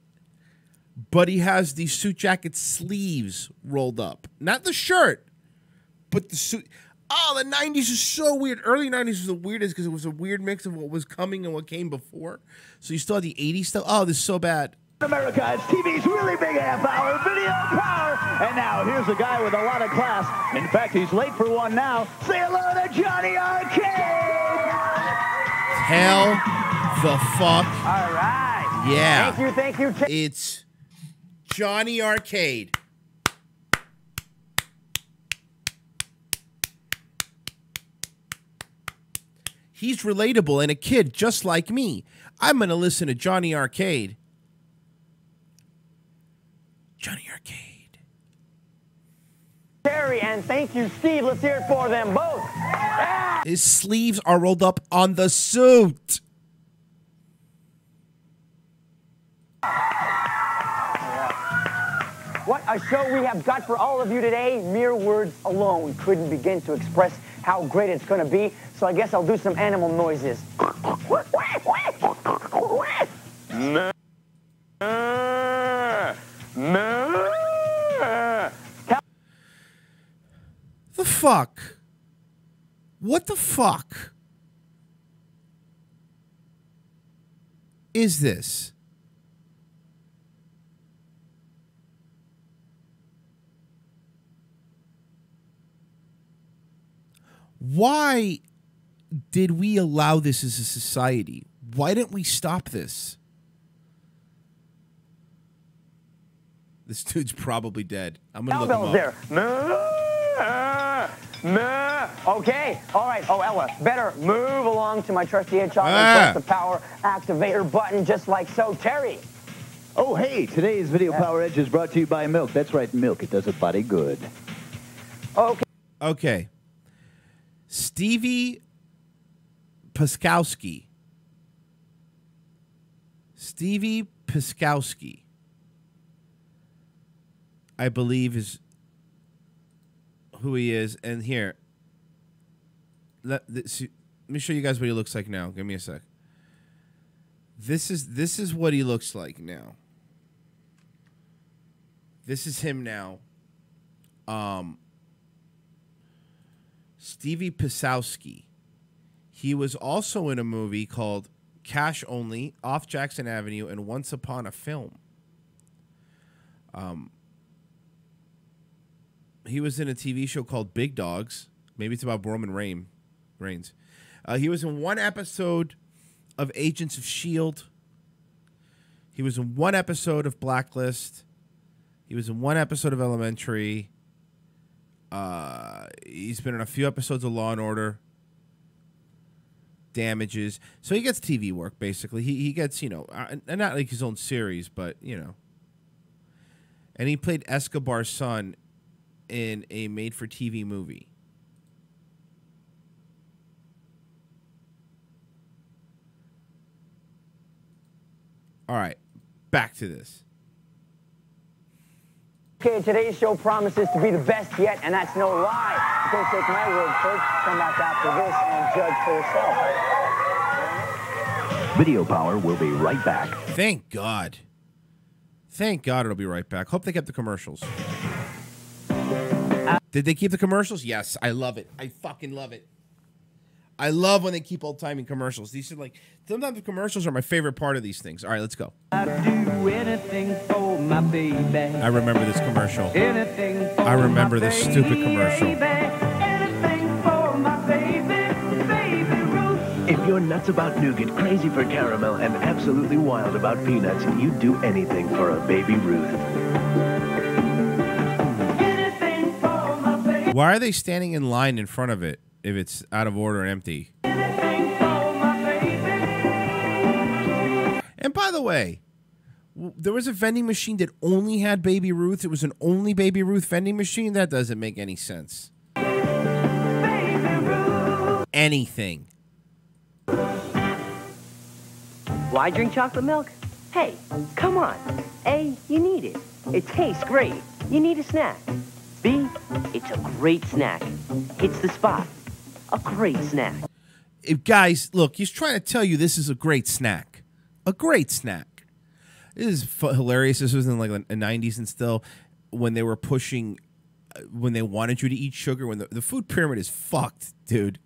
Speaker 1: but he has the suit jacket sleeves rolled up. Not the shirt, but the suit. Oh, the 90s is so weird. Early 90s was the weirdest because it was a weird mix of what was coming and what came before. So you still had the 80s stuff. Oh, this is so bad.
Speaker 10: America, it's TV's really big half-hour video power. And now here's a guy with a lot of class. In fact, he's late for one now. Say hello to Johnny Arcade.
Speaker 1: Hell the fuck.
Speaker 10: All right.
Speaker 1: Yeah.
Speaker 10: Thank you.
Speaker 1: It's Johnny Arcade. He's relatable and a kid just like me. I'm going to listen to Johnny Arcade. Johnny Arcade.
Speaker 10: Terry, and thank you, Steve. Let's hear it for them both.
Speaker 1: His sleeves are rolled up on the suit.
Speaker 10: What a show we have got for all of you today. Mere words alone couldn't begin to express how great it's going to be. So I guess I'll do some animal noises.
Speaker 1: The fuck? What the fuck is this? Why did we allow this as a society? Why didn't we stop this? This dude's probably dead. I'm gonna look him up.
Speaker 10: There. Okay. All right. Oh, Ella, better move along to my trusty hedgehog and press the power activator button just like so. Terry.
Speaker 13: Oh, hey, today's Video Power Edge is brought to you by milk. That's right, milk. It does a body good.
Speaker 10: Okay.
Speaker 1: Okay. Stevie Piskowski. Stevie Piskowski, I believe, is who he is. And here, let me show you guys what he looks like now. Give me a sec. This is what he looks like now. This is him now. Stevie Piskowski. He was also in a movie called Cash Only, Off Jackson Avenue, and Once Upon a Film. He was in a TV show called Big Dogs. Maybe it's about Roman Reigns. He was in one episode of Agents of S.H.I.E.L.D. He was in one episode of Blacklist. He was in one episode of Elementary. He's been in a few episodes of Law & Order. Damages. So he gets TV work, basically. He gets, you know, and not like his own series, but, you know. And he played Escobar's son in a made-for-TV movie. All right, back to this.
Speaker 14: Okay, today's show promises to be the best yet, and that's no lie. Don't take my word for it. Come back after this and judge for yourself.
Speaker 13: Video Power will be right back.
Speaker 1: Thank God. Thank God it'll be right back. Hope they kept the commercials. Did they keep the commercials? Yes, I love it. I fucking love it. I love when they keep old-timey commercials. These are like, sometimes the commercials are my favorite part of these things. All right, let's go.
Speaker 10: I do anything for my baby.
Speaker 1: I remember this commercial.
Speaker 10: Anything for
Speaker 1: I remember
Speaker 10: my
Speaker 1: this stupid
Speaker 10: baby.
Speaker 1: commercial.
Speaker 10: Anything for my baby Ruth.
Speaker 15: If you're nuts about nougat, crazy for caramel, and absolutely wild about peanuts, you'd do anything for a baby Ruth.
Speaker 1: Why are they standing in line in front of it if it's out of order and empty? And by the way, there was a vending machine that only had Baby Ruth. It was an only Baby Ruth vending machine? That doesn't make any sense. Anything.
Speaker 16: Why drink chocolate milk? Hey, come on. A, you need it. It tastes great. You need a snack. B, it's a great snack. Hits the spot. A great snack.
Speaker 1: Guys, look, he's trying to tell you this is a great snack. A great snack. This is hilarious. This was in like the 90s and still when they were pushing, when they wanted you to eat sugar, when the food pyramid is fucked, dude.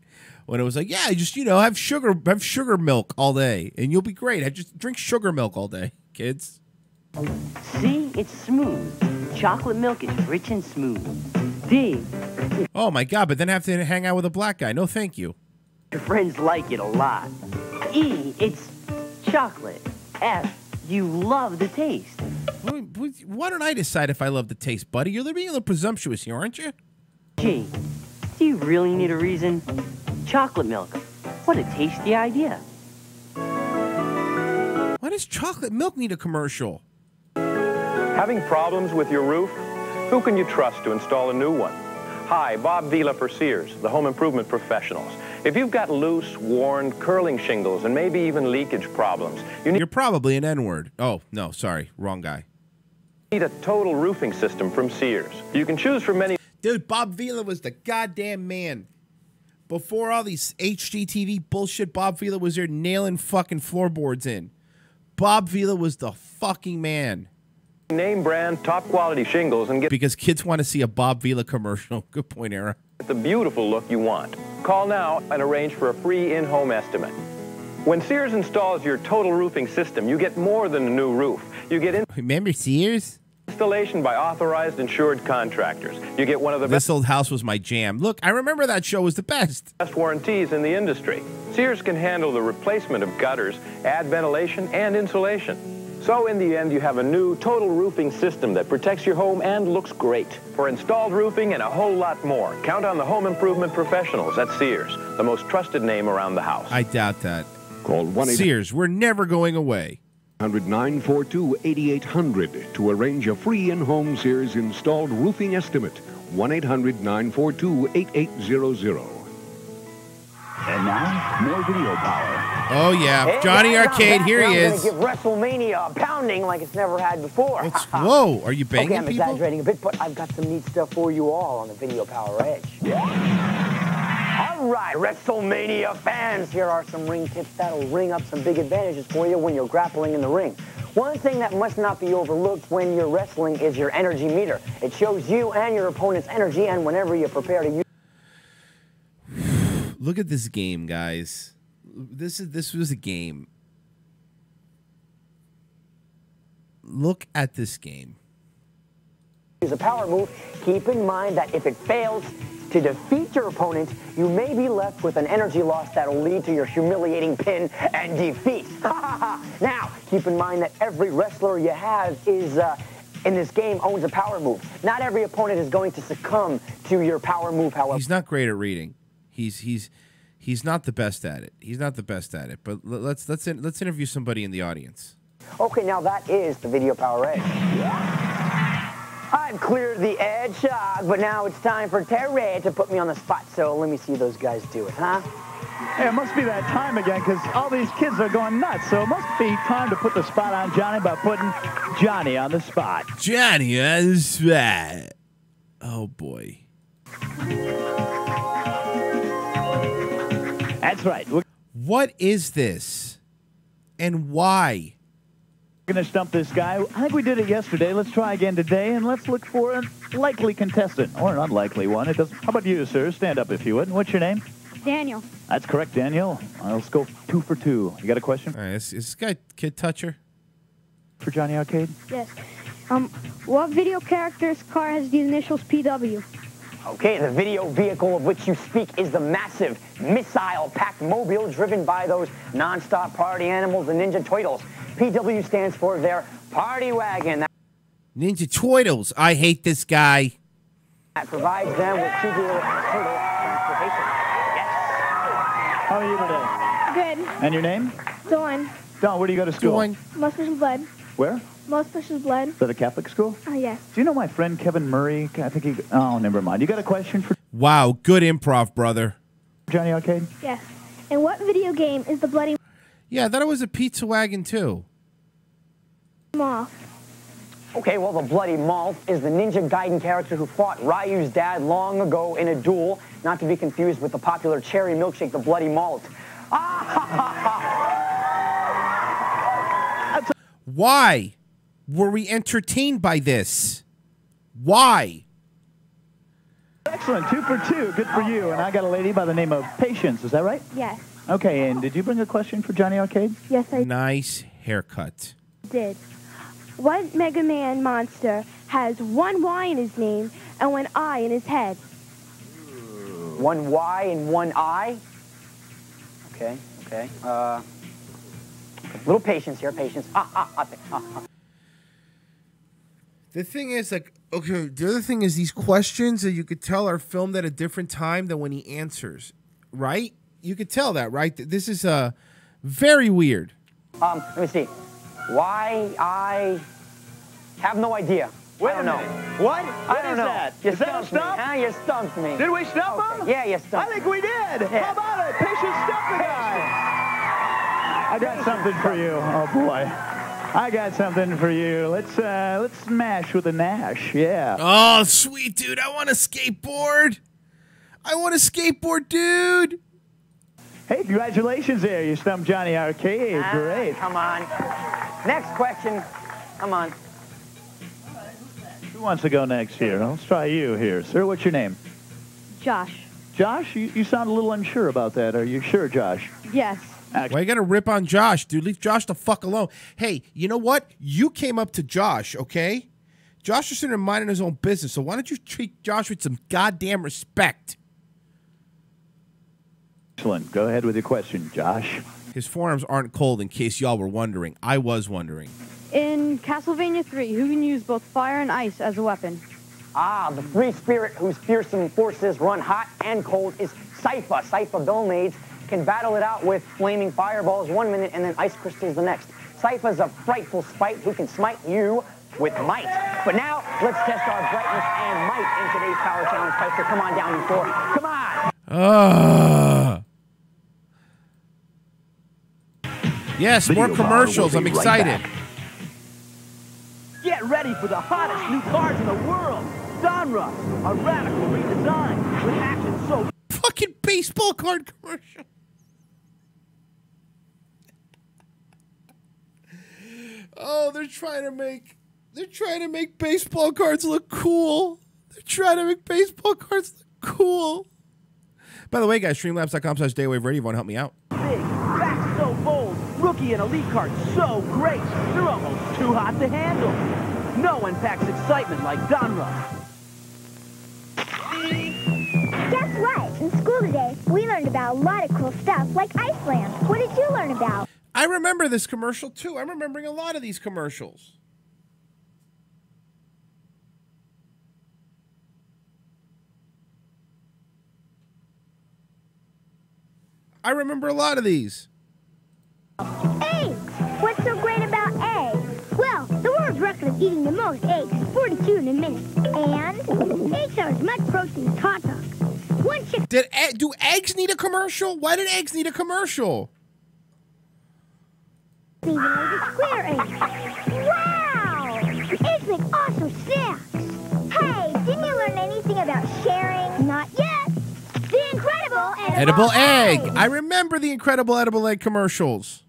Speaker 1: When it was like, yeah, just, you know, have sugar milk all day and you'll be great. I just drink sugar milk all day, kids.
Speaker 16: C, it's smooth. Chocolate milk is rich and smooth. D,
Speaker 1: oh my God, but then I have to hang out with a black guy. No, thank you.
Speaker 16: Your friends like it a lot. E, it's chocolate. F, you love the taste.
Speaker 1: Why don't I decide if I love the taste, buddy? You're being a little presumptuous here, aren't you?
Speaker 16: G, do you really need a reason? Chocolate milk. What a tasty idea.
Speaker 1: Why does chocolate milk need a commercial?
Speaker 17: Having problems with your roof? Who can you trust to install a new one? Hi, Bob Vila for Sears, the home improvement professionals. If you've got loose, worn, curling shingles and maybe even leakage problems,
Speaker 1: you're probably an N-word. Oh, no, sorry, wrong guy.
Speaker 17: Need a total roofing system from Sears. You can choose from many.
Speaker 1: Dude, Bob Vila was the goddamn man. Before all these HGTV bullshit, Bob Vila was there nailing fucking floorboards in. Bob Vila was the fucking man.
Speaker 17: Name brand, top quality shingles and get
Speaker 1: because kids want to see a Bob Vila commercial. Good point, Era.
Speaker 17: The beautiful look you want. Call now and arrange for a free in-home estimate. When Sears installs your total roofing system, you get more than a new roof. You get
Speaker 1: remember Sears?
Speaker 17: Installation by authorized insured contractors. You get one of the
Speaker 1: This Old House was my jam. Look, I remember that show was the best.
Speaker 17: Best warranties in the industry. Sears can handle the replacement of gutters, add ventilation and insulation. So in the end, you have a new total roofing system that protects your home and looks great. For installed roofing and a whole lot more, count on the home improvement professionals at Sears, the most trusted name around the house.
Speaker 1: I doubt that.
Speaker 18: Call 1-800
Speaker 1: Sears, we're never going away.
Speaker 18: 942-8800 to arrange a free in-home Sears installed roofing estimate. 1-800-942-8800.
Speaker 13: And now, more Video Power.
Speaker 1: Oh, yeah. Johnny Arcade, here he is.
Speaker 14: I'm going to give WrestleMania a pounding like it's never had before.
Speaker 1: Whoa, are you banging
Speaker 14: okay, I'm
Speaker 1: people?
Speaker 14: exaggerating a bit, but I've got some neat stuff for you all on the Video Power Edge. All right, WrestleMania fans, here are some ring tips that'll ring up some big advantages for you when you're grappling in the ring. One thing that must not be overlooked when you're wrestling is your energy meter. It shows you and your opponent's energy, and whenever you prepare to use...
Speaker 1: Look at this game, guys. This was a game. Look at this game.
Speaker 14: Use a power move. Keep in mind that if it fails to defeat your opponent, you may be left with an energy loss that will lead to your humiliating pin and defeat. Now, keep in mind that every wrestler you have is in this game owns a power move. Not every opponent is going to succumb to your power move, however.
Speaker 1: He's not great at reading. He's not the best at it. He's not the best at it. But let's interview somebody in the audience.
Speaker 14: Okay, now that is the Video Power Edge. I've cleared the edge, but now it's time for Terry to put me on the spot. So let me see those guys do it, huh?
Speaker 13: Hey, it must be that time again, because all these kids are going nuts. So it must be time to put the spot on Johnny by putting Johnny on the spot.
Speaker 1: Johnny on the spot. Oh, boy.
Speaker 13: That's right.
Speaker 1: What is this? And why?
Speaker 13: We're going to stump this guy. I think we did it yesterday. Let's try again today, and let's look for a likely contestant, or an unlikely one. It doesn't. How about you, sir? Stand up if you would. What's your name?
Speaker 19: Daniel.
Speaker 13: That's correct, Daniel. Let's go 2 for 2. You got a question?
Speaker 1: All right, is this guy Kid Toucher?
Speaker 13: For Johnny Arcade?
Speaker 19: Yes. What video character's car has the initials PW?
Speaker 14: Okay, the video vehicle of which you speak is the massive missile-packed mobile driven by those non-stop party animals, the Ninja Turtles. PW stands for their party wagon.
Speaker 1: Ninja Turtles. I hate this guy.
Speaker 14: That provides them with tubular turtle transportation. Yes.
Speaker 13: How are you today?
Speaker 19: Good.
Speaker 13: And your name?
Speaker 19: Dawn.
Speaker 13: Dawn, where do you go to school?
Speaker 1: Dawn.
Speaker 19: Most Special Blood.
Speaker 13: Where?
Speaker 19: Most Special Blood.
Speaker 13: Is that a Catholic school?
Speaker 19: Oh, yes.
Speaker 13: Do you know my friend Kevin Murray? I think he... Oh, never mind. You got a question for...
Speaker 1: Wow, good improv, brother.
Speaker 13: Johnny Arcade?
Speaker 19: Yes. And what video game is the Bloody
Speaker 1: Yeah, I thought it was a pizza wagon, too.
Speaker 19: Moth?
Speaker 14: Okay, well, the Bloody Moth is the Ninja Gaiden character who fought Ryu's dad long ago in a duel, not to be confused with the popular cherry milkshake, the Bloody Malt.
Speaker 1: Why were we entertained by this? Why?
Speaker 13: Excellent. 2 for 2. Good for you. And I got a lady by the name of Patience. Is that right?
Speaker 19: Yes.
Speaker 13: Okay, and did you bring a question for Johnny Arcade?
Speaker 19: Yes, I
Speaker 1: Nice haircut.
Speaker 19: did. What Mega Man monster has one Y in his name and one I in his head?
Speaker 14: One Y and one I? Okay. Little patience here, patience.
Speaker 1: The thing is, like, okay, the other thing is these questions that you could tell are filmed at a different time than when he answers, right? You could tell that, right? This is very weird.
Speaker 14: Let me see. Why I have no idea.
Speaker 13: Wait
Speaker 14: I don't
Speaker 13: a
Speaker 14: know.
Speaker 13: minute. What?
Speaker 14: I don't know.
Speaker 13: That?
Speaker 14: You
Speaker 13: Is that a
Speaker 14: stumped me.
Speaker 13: stump?
Speaker 14: Huh? You stumped me.
Speaker 13: Did we stump him?
Speaker 14: Yeah, you stumped
Speaker 13: I think we did.
Speaker 14: Yeah.
Speaker 13: How about it? Patience stumped the guy. I got something for you. Oh, boy. I got something for you. Let's smash with a Nash. Yeah.
Speaker 1: Oh, sweet, dude. I want a skateboard. I want a skateboard, dude.
Speaker 13: Hey, congratulations there. You stumped Johnny Arcade. Great.
Speaker 14: Come on. Next question. Come on.
Speaker 13: Who wants to go next here? Let's try you here. Sir, what's your name?
Speaker 19: Josh.
Speaker 13: Josh, you sound a little unsure about that. Are you sure, Josh?
Speaker 19: Yes.
Speaker 1: Why you gotta rip on Josh, dude? Leave Josh the fuck alone. Hey, you know what? You came up to Josh, okay? Josh is sitting there minding his own business, so why don't you treat Josh with some goddamn respect?
Speaker 13: Excellent. Go ahead with your question, Josh.
Speaker 1: His forearms aren't cold, in case y'all were wondering. I was wondering.
Speaker 19: In Castlevania 3, who can use both fire and ice as a weapon?
Speaker 14: The free spirit whose fearsome forces run hot and cold is Sypha. Sypha Billmaids can battle it out with flaming fireballs 1 minute and then ice crystals the next. Sypha's a frightful spite who can smite you with might. But now, let's test our brightness and might in today's Power Challenge. Piper, come on down, you four. Come on!
Speaker 1: Yes, more commercials. I'm excited.
Speaker 16: Get ready for the hottest new cars in the world. Donruss, a radical redesign with action so...
Speaker 1: Fucking baseball card commercial. Oh, they're trying to make baseball cards look cool. They're trying to make baseball cards look cool. By the way, guys, streamlabs.com/daywave radio. Want to help me out?
Speaker 13: Big, fast, so bold. Rookie and elite cards so great. They're almost too hot to handle. No one packs excitement like Donruss.
Speaker 19: Guess what? In school today, we learned about a lot of cool stuff like Iceland. What did you learn about?
Speaker 1: I remember this commercial, too. I'm remembering a lot of these commercials. I remember a lot of these.
Speaker 19: Eggs! What's so great about eggs? Well, the world's record of eating the most eggs is 42 in a minute. And eggs are as much protein as hot dogs. One chicken...
Speaker 1: Do eggs need a commercial? Why did eggs need a commercial?
Speaker 19: Even like square eggs. Wow! Eggs make awesome snacks. Hey, didn't you learn anything about sharing? Not yet. The incredible
Speaker 1: Edible egg. I remember the incredible edible egg commercials.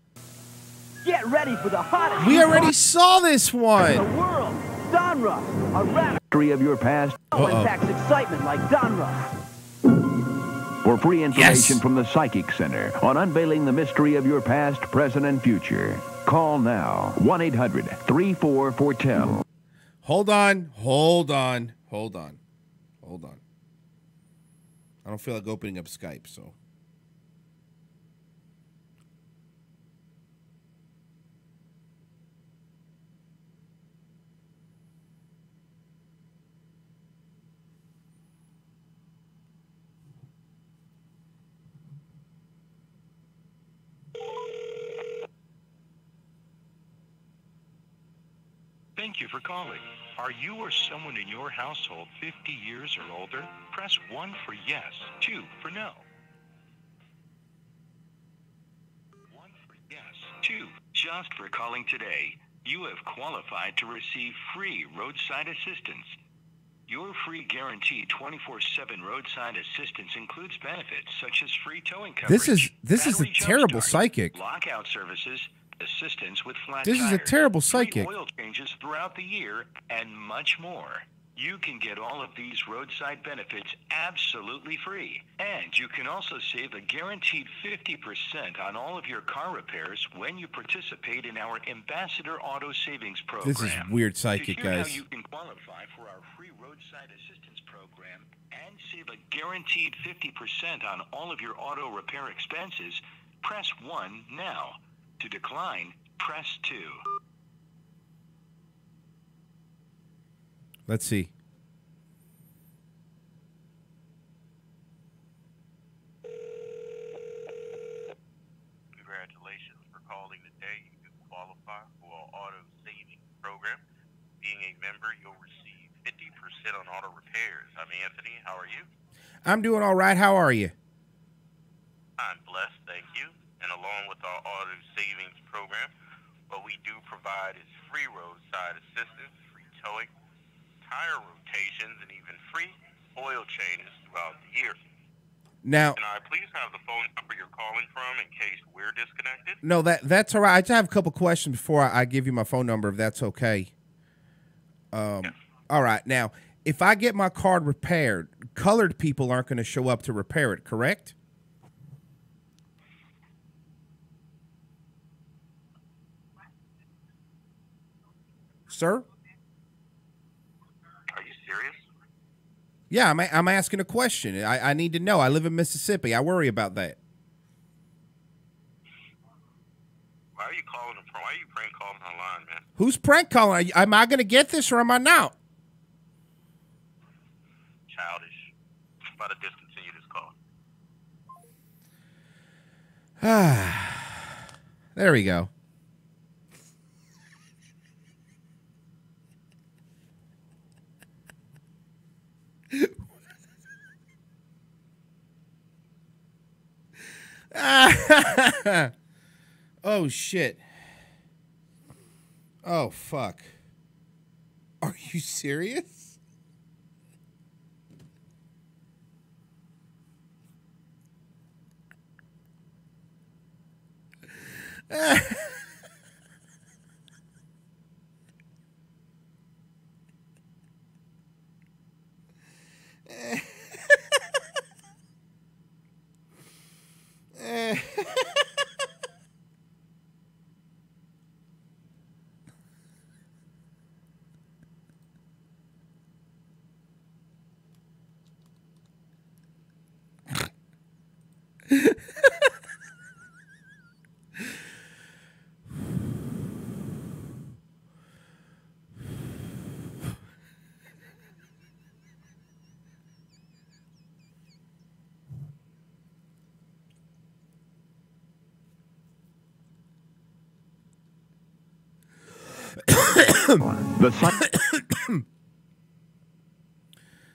Speaker 13: Get ready for the hottest.
Speaker 1: We already saw this one.
Speaker 13: In the world. Donruss, a radical
Speaker 18: History of your past.
Speaker 13: no one packs excitement like Donruss.
Speaker 18: For free information from the Psychic Center on unveiling the mystery of your past, present, and future, call now 1-800-34-4TELL.
Speaker 1: Hold on. I don't feel like opening up Skype, so.
Speaker 20: Thank you for calling. Are you or someone in your household 50 years or older? Press 1 for yes, 2 for no. 1 for yes, 2. Just for calling today, you have qualified to receive free roadside assistance. Your free guaranteed 24/7 roadside assistance includes benefits such as free towing coverage.
Speaker 1: This is a terrible psychic.
Speaker 20: Lockout services, assistance with flat
Speaker 1: This is a
Speaker 20: tires,
Speaker 1: terrible
Speaker 20: free
Speaker 1: psychic.
Speaker 20: oil changes throughout the year, and much more. You can get all of these roadside benefits absolutely free. And you can also save a guaranteed 50% on all of your car repairs when you participate in our Ambassador Auto Savings Program.
Speaker 1: This is weird psychic,
Speaker 20: to hear
Speaker 1: guys.
Speaker 20: how you can qualify for our free roadside assistance program and save a guaranteed 50% on all of your auto repair expenses, press 1 now. To decline, press 2.
Speaker 1: Let's see.
Speaker 21: Congratulations for calling today. You can qualify for our auto savings program. Being a member, you'll receive 50% on auto repairs. I'm Anthony. How are you?
Speaker 1: I'm doing all right. How are you?
Speaker 21: I'm blessed, thank you. And along with our auto savings program, what we do provide is free roadside assistance, free towing, tire rotations, and even free oil changes throughout the year.
Speaker 1: Now,
Speaker 21: Can I please have the phone number you're calling from in case we're disconnected?
Speaker 1: no, that's all right. I just have a couple questions before I give you my phone number, if that's okay. All right. Now, if I get my car repaired, colored people aren't going to show up to repair it, correct? Sir?
Speaker 21: Are you serious?
Speaker 1: Yeah, I'm asking a question. I need to know. I live in Mississippi. I worry about that.
Speaker 21: Why are you calling them from? Why are you prank calling online, man?
Speaker 1: Who's prank calling? Am I going to get this or am I not?
Speaker 21: Childish. I'm about to discontinue this call.
Speaker 1: There we go. Oh, shit. Oh, fuck. Are you serious?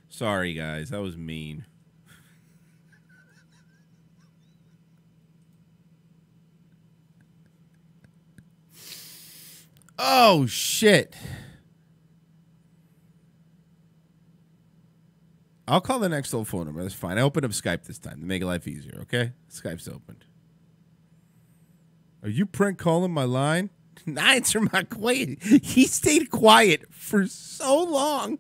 Speaker 1: Sorry, guys. That was mean. Oh, shit. I'll call the next little phone number. That's fine. I opened up Skype this time to make life easier, okay? Skype's opened. Are you prank calling my line? Answer my question. He stayed quiet for so long.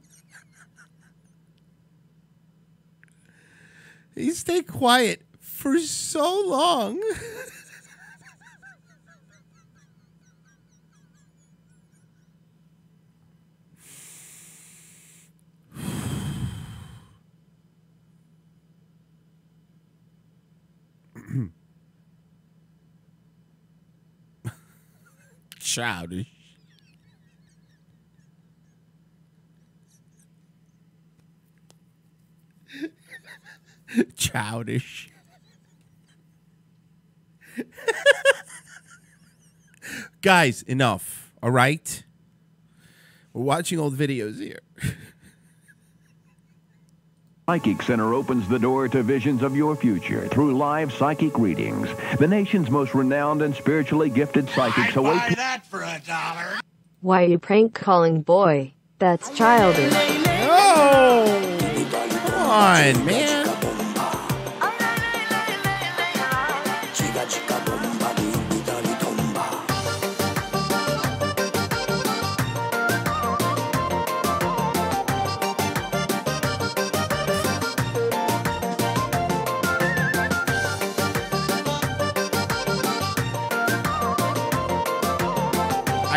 Speaker 1: He stayed quiet for so long. Childish. Childish. Guys, enough. All right? We're watching old videos here.
Speaker 18: Psychic Center opens the door to visions of your future through live psychic readings. The nation's most renowned and spiritually gifted psychics await.
Speaker 10: Buy that for $1.
Speaker 2: Why are you prank calling, boy? That's childish.
Speaker 1: Oh! Come on, man.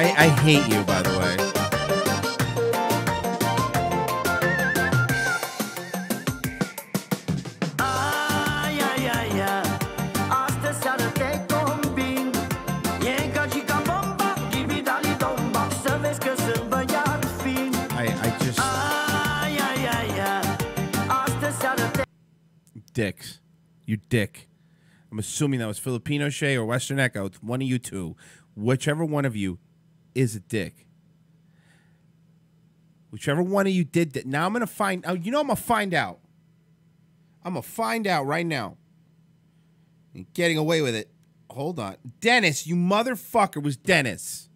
Speaker 1: I hate you, by the way. Dicks. You dick. I'm assuming that was Filipino Shay or Western Echo. It's one of you two. Whichever one of you is a dick. Whichever one of you did that. Now I'm going to find out. You know I'm going to find out. I'm going to find out right now. You're getting away with it. Hold on. Dennis, you motherfucker, was Dennis.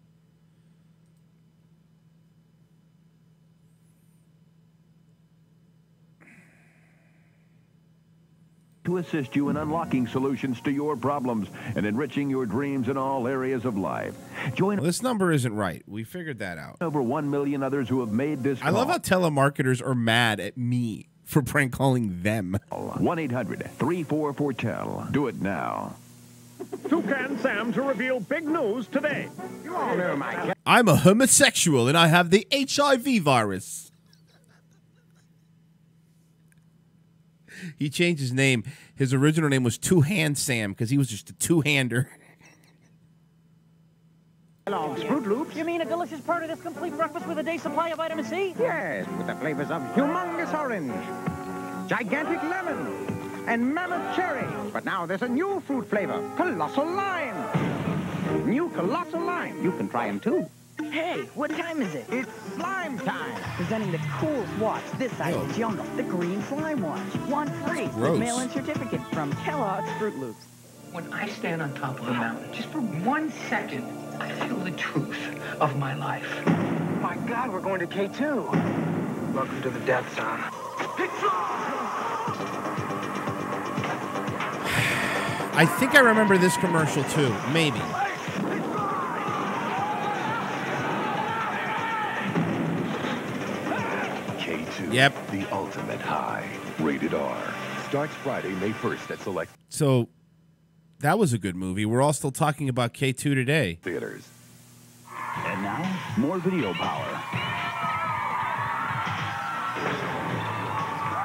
Speaker 18: To assist you in unlocking solutions to your problems and enriching your dreams in all areas of life. Join
Speaker 1: this number isn't right. We figured that out.
Speaker 18: Over 1 million others who have made this call.
Speaker 1: I love how telemarketers are mad at me for prank calling them.
Speaker 18: 1-800-34-4TEL. Do it now.
Speaker 22: Toucan Sam to reveal big news today. You all know my...
Speaker 1: I'm a homosexual and I have the HIV virus. He changed his name. His original name was Two Hand Sam because he was just a two-hander.
Speaker 10: Kellogg's Fruit Loops. You mean a delicious part of this complete breakfast with a day's supply of vitamin C? Yes, with the flavors of humongous orange, gigantic lemon, and mammoth cherry. But now there's a new fruit flavor, colossal lime. New colossal lime. You can try them too.
Speaker 23: Hey, what time is it?
Speaker 10: It's slime time.
Speaker 23: Presenting the coolest watch this side of the jungle, the Green Slime Watch. One free with mail-in certificate from Kellogg's Fruit Loops.
Speaker 24: When I stand on top of a mountain, just for 1 second, I feel the truth of my life.
Speaker 10: My God, we're going to K2. Welcome to the death zone.
Speaker 1: I think I remember this commercial too. Maybe. Yep.
Speaker 25: The ultimate high. Rated R. Starts Friday, May 1st at select.
Speaker 1: So, that was a good movie. We're all still talking about K2 today.
Speaker 25: Theaters.
Speaker 18: And now, more video power.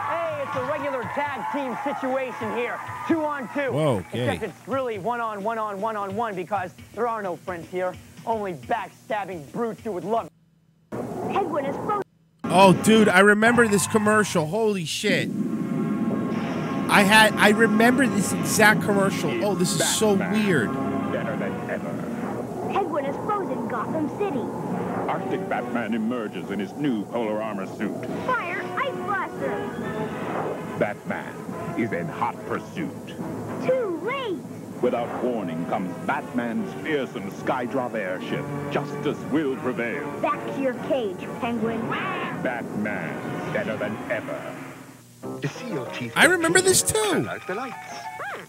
Speaker 14: Hey, it's a regular tag team situation here. 2-on-2.
Speaker 1: Whoa, okay.
Speaker 14: Except it's really one-on-one because there are no friends here. Only backstabbing brutes who would love.
Speaker 19: Penguin is frozen.
Speaker 1: Oh, dude, I remember this commercial. Holy shit. I remember this exact commercial. Oh, this is so weird.
Speaker 19: Penguin is frozen Gotham City.
Speaker 10: Our
Speaker 22: Arctic Batman emerges in his new polar armor suit.
Speaker 19: Fire, ice blaster.
Speaker 22: Batman is in hot pursuit.
Speaker 19: Too late.
Speaker 22: Without warning comes Batman's fearsome Skydrop airship. Justice will prevail.
Speaker 19: Back to your cage, Penguin.
Speaker 22: Batman, better than ever.
Speaker 25: To see your teeth.
Speaker 1: I remember this too.
Speaker 25: Turn out the lights.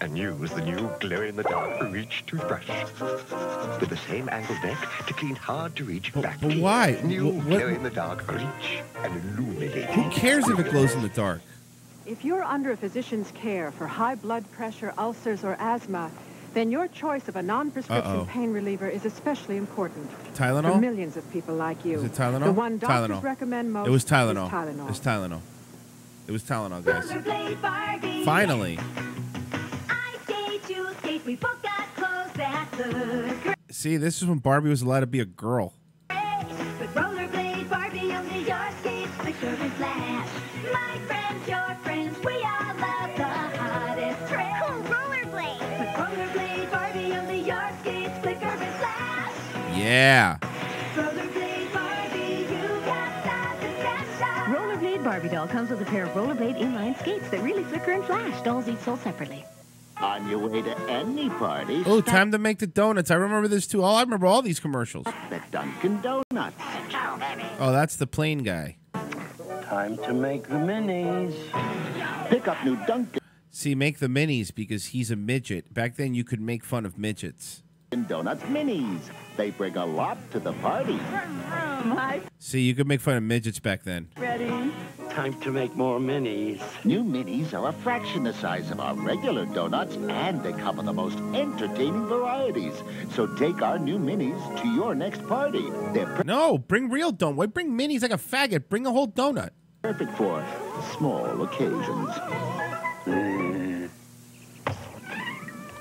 Speaker 25: And use the new glow-in-the-dark Reach toothbrush. With the same angled neck to clean hard-to-reach back teeth.
Speaker 1: Why?
Speaker 25: New glow-in-the-dark Reach and illuminating.
Speaker 1: Who cares if it glows in the dark?
Speaker 4: If you're under a physician's care for high blood pressure, ulcers, or asthma, then your choice of a non-prescription pain reliever is especially important.
Speaker 1: Tylenol?
Speaker 4: For millions of people like you.
Speaker 1: Is it Tylenol?
Speaker 4: The one doctors
Speaker 1: Tylenol.
Speaker 4: recommend most
Speaker 1: It was Tylenol.
Speaker 4: is Tylenol.
Speaker 1: It was Tylenol. It was Tylenol, guys. Finally. See, this is when Barbie was allowed to be a girl.
Speaker 19: Rollerblade, Barbie on the yard skates, flicker and flash. My friends, your friends, we all love the hottest trend. Cool rollerblade. With rollerblade, Barbie on the yard skates, flicker and flash.
Speaker 1: Yeah.
Speaker 19: Rollerblade, Barbie, you got something special.
Speaker 5: Rollerblade Barbie doll comes with a pair of rollerblade inline skates that really flicker and flash. Dolls each sold separately.
Speaker 6: On your way to any party.
Speaker 1: Oh, time to make the donuts. I remember this too. I remember all these commercials.
Speaker 6: The Dunkin' Donuts.
Speaker 1: Oh, that's the plain guy.
Speaker 6: Time to make the minis. Pick up new Dunkin'
Speaker 1: See, make the minis because he's a midget. Back then, you could make fun of midgets.
Speaker 6: Donuts minis. They bring a lot to the party.
Speaker 1: See, you could make fun of midgets back then.
Speaker 6: Ready? Time to make more minis. New minis are a fraction the size of our regular donuts, and they come in the most entertaining varieties. So take our new minis to your next party. They're
Speaker 1: No, bring real donut. Why bring minis like a faggot? Bring a whole donut.
Speaker 6: perfect for small occasions.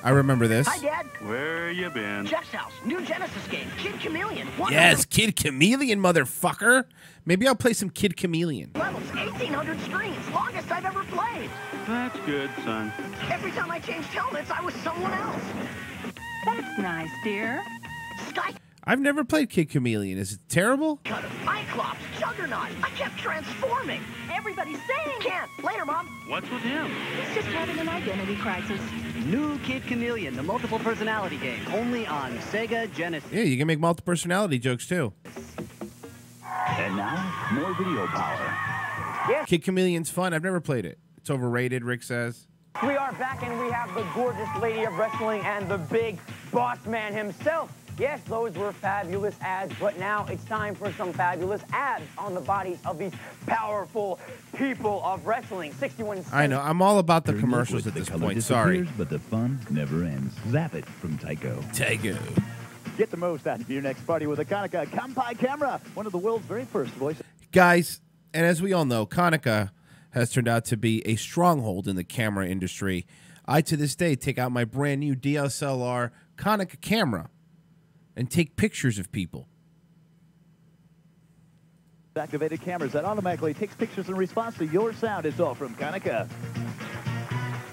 Speaker 1: I remember this.
Speaker 7: Hi, Dad.
Speaker 25: Where you been?
Speaker 7: Jeff's house. New Genesis game. Kid Chameleon.
Speaker 1: Yes, Kid Chameleon, motherfucker. Maybe I'll play some Kid Chameleon.
Speaker 7: Levels, 1,800 screens. Longest I've ever played.
Speaker 25: That's good, son.
Speaker 7: Every time I changed helmets, I was someone else.
Speaker 5: That's nice, dear.
Speaker 7: Sky
Speaker 1: I've never played Kid Chameleon. Is it terrible?
Speaker 7: Cutter, Cyclops, Juggernaut. I kept transforming. Everybody's saying. Can't. Later, Mom.
Speaker 25: What's with him?
Speaker 5: He's just having an identity crisis.
Speaker 8: New Kid Chameleon, the multiple personality game, only on Sega Genesis.
Speaker 1: Yeah, you can make multiple personality jokes too.
Speaker 6: And now, more video power.
Speaker 1: Kid Chameleon's fun. I've never played it. It's overrated, Rick says.
Speaker 14: We are back, and we have the gorgeous lady of wrestling and the big boss man himself. Yes, those were fabulous ads, but now it's time for some fabulous abs on the bodies of these powerful people of wrestling. 61 cents.
Speaker 1: I know. I'm all about the commercials at this point. Sorry.
Speaker 13: But the fun never ends. Zap it from Tyco.
Speaker 1: Tyco.
Speaker 13: Get the most out of your next party with a Konica Kampai camera, one of the world's very first voice.
Speaker 1: Guys, and as we all know, Konica has turned out to be a stronghold in the camera industry. I, to this day, take out my brand new DSLR Konica camera and take pictures of people.
Speaker 13: Activated cameras that automatically takes pictures in response to your sound. It's all from Konica.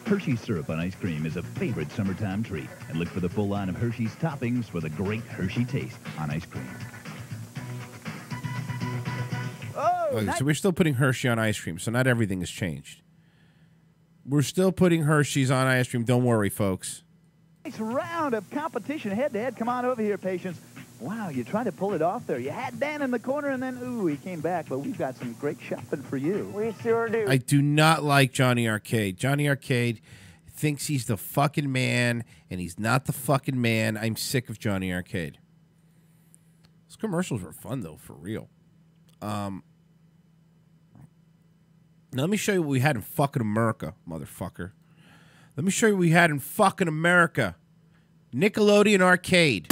Speaker 13: Hershey's syrup on ice cream is a favorite summertime treat. And look for the full line of Hershey's toppings for the great Hershey taste on ice cream.
Speaker 1: Okay, so we're still putting Hershey on ice cream, so not everything has changed. We're still putting Hershey's on ice cream. Don't worry, folks.
Speaker 13: Next round of competition head-to-head. Come on over here, patients. Wow, you tried to pull it off there. You had Dan in the corner, and then, ooh, he came back. But we've got some great shopping for you.
Speaker 14: We sure do.
Speaker 1: I do not like Johnny Arcade. Johnny Arcade thinks he's the fucking man, and he's not the fucking man. I'm sick of Johnny Arcade. Those commercials were fun, though, for real. Now, let me show you what we had in fucking America, motherfucker. Let me show you what we had in fucking America. Nickelodeon Arcade.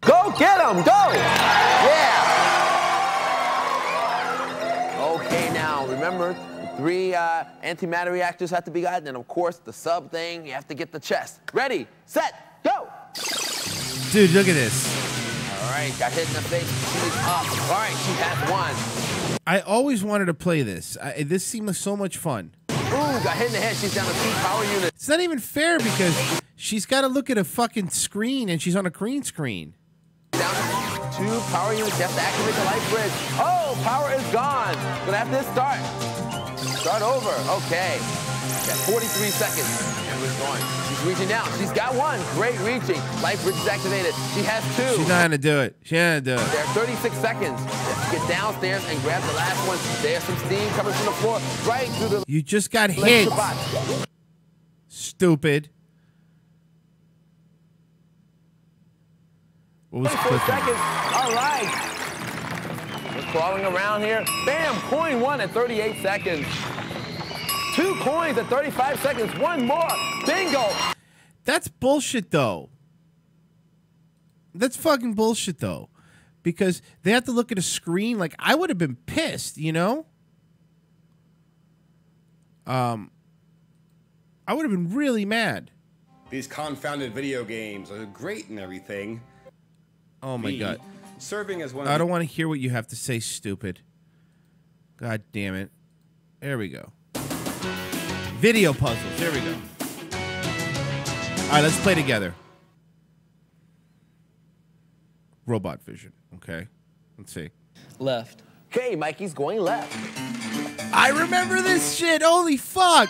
Speaker 26: Go get him! Go! Yeah! Okay, now, remember, the 3 antimatter reactors have to be gotten, and of course, the sub thing, you have to get the chest. Ready, set, go!
Speaker 1: Dude, look at this.
Speaker 26: All right, got hit in the face. She's up. All right, she has 1.
Speaker 1: I always wanted to play this. This seemed like so much fun.
Speaker 26: Ooh, Ooh, got hit in the head. She's down to 2 power units.
Speaker 1: It's not even fair because she's got to look at a fucking screen and she's on a green screen.
Speaker 26: Down to 2 power units. You have to activate the light bridge. Oh, power is gone. Gonna have to start. Start over. Okay. Got 43 seconds. And we're going. She's reaching out. She's got 1. Great reaching. Light bridge is activated. She has 2.
Speaker 1: She's not gonna do it. She's not gonna do it.
Speaker 26: There are 36 seconds. Get downstairs and grab the last one. There's some steam coming from the floor. Right through the...
Speaker 1: You just got hit. Stupid. What was
Speaker 26: 24 seconds. All right. We're crawling around here. Bam! Coin 1 at 38 seconds. 2 coins at 35 seconds. 1 more. Bingo.
Speaker 1: That's bullshit, though. That's fucking bullshit, though. Because they have to look at a screen. Like, I would have been pissed, you know? I would have been really mad.
Speaker 3: These confounded video games are great and everything.
Speaker 1: Oh, my God.
Speaker 3: Serving as one
Speaker 1: I don't want to hear what you have to say, stupid. God damn it. There we go. Video puzzles. There we go. All right, let's play together. Robot vision. Okay. Let's see.
Speaker 26: Left. Okay, Mikey's going left.
Speaker 1: I remember this shit. Holy fuck.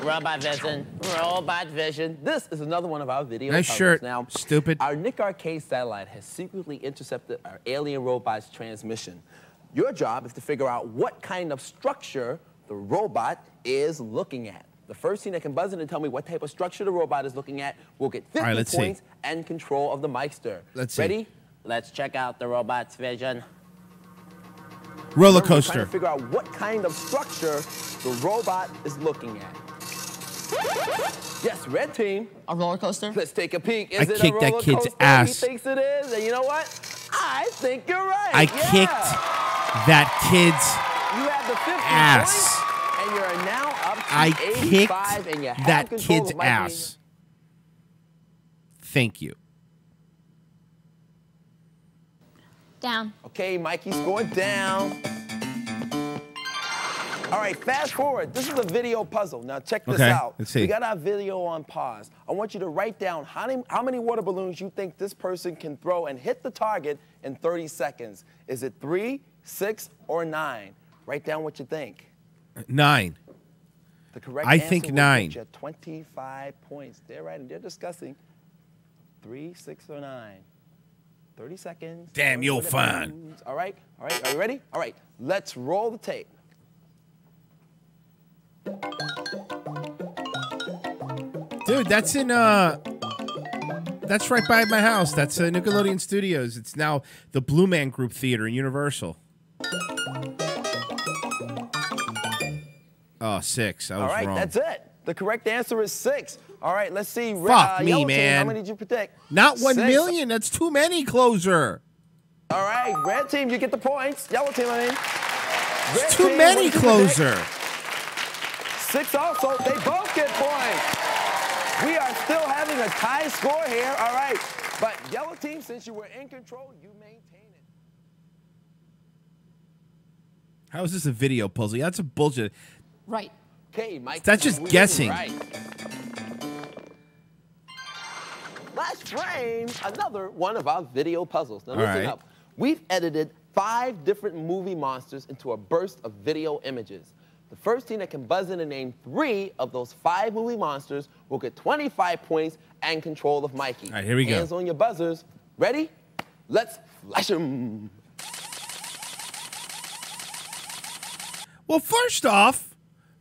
Speaker 26: Robot vision. Robot vision. This is another one of our video
Speaker 1: Nice
Speaker 26: puzzles.
Speaker 1: shirt.
Speaker 26: Now,
Speaker 1: Stupid.
Speaker 26: Our Nick Arcade satellite has secretly intercepted our alien robot's transmission. Your job is to figure out what kind of structure the robot is looking at. The first team that can buzz in and tell me what type of structure the robot is looking at will get 50
Speaker 1: let's
Speaker 26: points
Speaker 1: see.
Speaker 26: and control of the Mikester.
Speaker 1: Let's see.
Speaker 26: Ready? Let's check out the robot's vision.
Speaker 1: Roller
Speaker 26: We're
Speaker 1: coaster.
Speaker 26: trying to figure out what kind of structure the robot is looking at. Yes, red team.
Speaker 9: A roller coaster?
Speaker 26: Let's take a peek. Is
Speaker 1: I
Speaker 26: it
Speaker 1: kicked
Speaker 26: a
Speaker 1: that
Speaker 26: roller
Speaker 1: kid's
Speaker 26: coaster?
Speaker 1: ass.
Speaker 26: He thinks it is. And you know what? I think you're right.
Speaker 1: I kicked that kid's
Speaker 26: You have the 50
Speaker 1: ass.
Speaker 26: points, and you're now up to
Speaker 1: I
Speaker 26: 85, and you
Speaker 1: kicked
Speaker 26: have
Speaker 1: that
Speaker 26: control
Speaker 1: kid's
Speaker 26: of Mikey.
Speaker 1: ass. Thank you.
Speaker 9: Down.
Speaker 26: Okay, Mikey's going down. All right, fast forward. This is a video puzzle. Now check this
Speaker 1: Okay,
Speaker 26: out.
Speaker 1: let's see.
Speaker 26: We got our video on pause. I want you to write down how many water balloons you think this person can throw and hit the target in 30 seconds. Is it 3, 6, or 9? Write down what you think.
Speaker 1: 9.
Speaker 26: The correct
Speaker 1: I
Speaker 26: answer
Speaker 1: think
Speaker 26: will
Speaker 1: 9.
Speaker 26: get you 25 points. They're right, and they're discussing 3, 6, or 9. 30 seconds.
Speaker 1: Damn, you'll find.
Speaker 26: Balloons. All right, are you ready? All right, let's roll the tape.
Speaker 1: Dude, that's in that's right by my house. That's Nickelodeon Studios. It's now the Blue Man Group Theater in Universal. Oh, 6. I was
Speaker 26: All right,
Speaker 1: wrong.
Speaker 26: that's it. The correct answer is 6. All right, let's see.
Speaker 1: Fuck me,
Speaker 26: Yellow team,
Speaker 1: man.
Speaker 26: how many did you predict?
Speaker 1: Not 1
Speaker 26: 6.
Speaker 1: million. That's too many, Closer.
Speaker 26: All right, red team, you get the points. Yellow team, I mean. Red
Speaker 1: It's too
Speaker 26: team,
Speaker 1: many,
Speaker 26: what did you
Speaker 1: Closer.
Speaker 26: predict? 6 also. They both get points. We are still having a tie score here. All right, but yellow team, since you were in control, you maintain it.
Speaker 1: How is this a video puzzle? That's a bullshit.
Speaker 9: Right.
Speaker 26: Okay, Mike.
Speaker 1: That's just
Speaker 26: we
Speaker 1: guessing.
Speaker 26: Right. Last frame, another one of our video puzzles. Now
Speaker 1: All
Speaker 26: listen
Speaker 1: right.
Speaker 26: up. We've edited 5 different movie monsters into a burst of video images. The first team that can buzz in and name 3 of those 5 movie monsters will get 25 points and control of Mikey.
Speaker 1: All right, here we go.
Speaker 26: Hands on your buzzers. Ready? Let's flash them.
Speaker 1: Well, first off,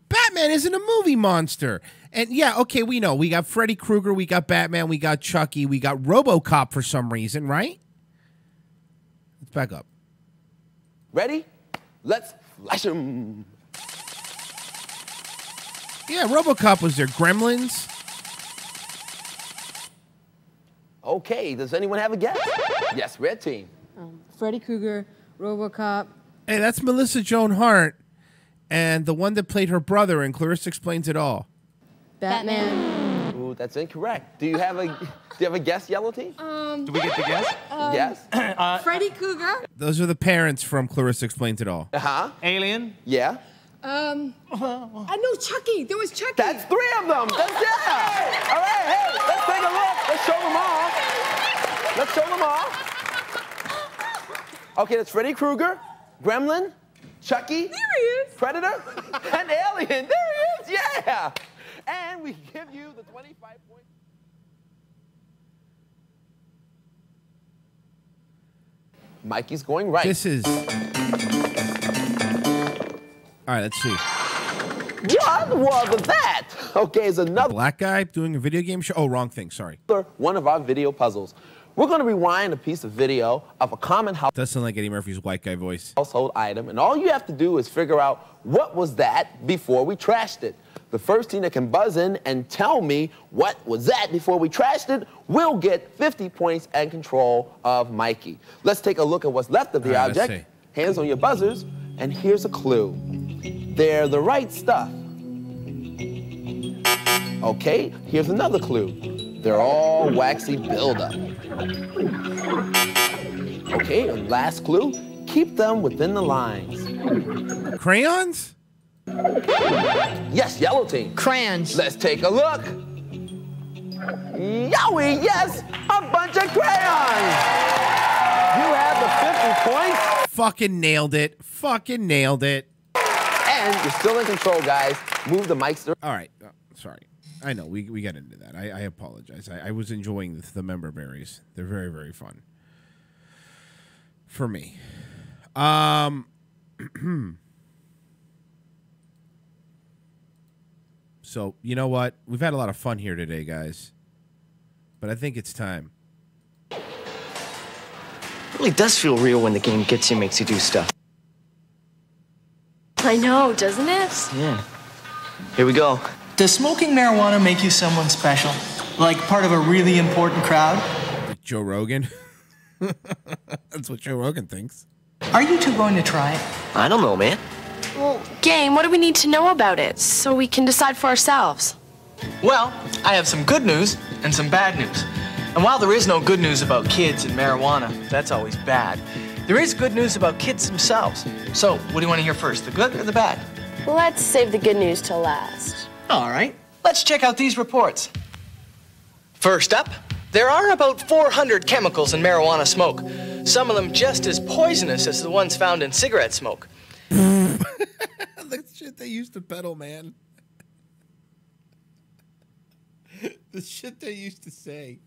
Speaker 1: Batman isn't a movie monster. And yeah, okay, we know. We got Freddy Krueger, we got Batman, we got Chucky, we got RoboCop for some reason, right? Let's back up.
Speaker 26: Ready? Let's flash them.
Speaker 1: Yeah, RoboCop was there. Gremlins.
Speaker 26: Okay, does anyone have a guess? Yes, red team.
Speaker 9: Freddy Krueger, RoboCop.
Speaker 1: Hey, that's Melissa Joan Hart. And the one that played her brother in Clarissa Explains It All.
Speaker 9: Batman.
Speaker 26: Ooh, that's incorrect. Do you have a guess, yellow team?
Speaker 11: Do we get to guess?
Speaker 26: Yes.
Speaker 9: Freddy Krueger.
Speaker 1: Those are the parents from Clarissa Explains It All.
Speaker 26: Uh-huh.
Speaker 11: Alien?
Speaker 26: Yeah.
Speaker 11: I know Chucky. There was Chucky.
Speaker 26: That's 3 of them. That's yeah. All right, hey, let's take a look. Let's show them all. Let's show them all. Okay, that's Freddy Krueger, Gremlin, Chucky,
Speaker 11: there he is.
Speaker 26: Predator, and Alien. There he is. Yeah. And we give you the 25 points. Mikey's going right.
Speaker 1: This is. All right, let's see.
Speaker 26: What was that? Okay, it's another
Speaker 1: black guy doing a video game show. Oh, wrong thing. Sorry.
Speaker 26: one of our video puzzles. We're going to rewind a piece of video of a common
Speaker 1: Does sound like Eddie Murphy's white guy voice.
Speaker 26: household item, and all you have to do is figure out what was that before we trashed it. The first team that can buzz in and tell me what was that before we trashed it will get 50 points and control of Mikey. Let's take a look at what's left of the object. Hands on your buzzers, and here's a clue. They're the right stuff. Okay, here's another clue. They're all waxy buildup. Okay, and last clue, keep them within the lines.
Speaker 1: Crayons?
Speaker 26: Yes, yellow team.
Speaker 11: Crayons.
Speaker 26: Let's take a look. Yowie, yes, a bunch of crayons. You have the 50 points.
Speaker 1: Fucking nailed it. Fucking nailed it.
Speaker 26: And you're still in control, guys. Move the mics.
Speaker 1: All right. Sorry. I know. We got into that. I apologize. I was enjoying the member berries. They're very, very fun. For me. So, you know what? We've had a lot of fun here today, guys. But I think it's time.
Speaker 12: It really does feel real when the game gets you and makes you do stuff.
Speaker 9: I know, doesn't it?
Speaker 12: Yeah. Here we go.
Speaker 15: Does smoking marijuana make you someone special? Like part of a really important crowd?
Speaker 1: Like Joe Rogan? That's what Joe Rogan thinks.
Speaker 15: Are you two going to try it?
Speaker 12: I don't know, man.
Speaker 9: Well, Game, what do we need to know about it so we can decide for ourselves?
Speaker 15: Well, I have some good news and some bad news. And while there is no good news about kids and marijuana, that's always bad, there is good news about kids themselves. So, what do you want to hear first, the good or the bad?
Speaker 9: Let's save the good news till last.
Speaker 15: All right, let's check out these reports. First up, there are about 400 chemicals in marijuana smoke, some of them just as poisonous as the ones found in cigarette smoke.
Speaker 1: The shit they used to peddle, man. The shit they used to say.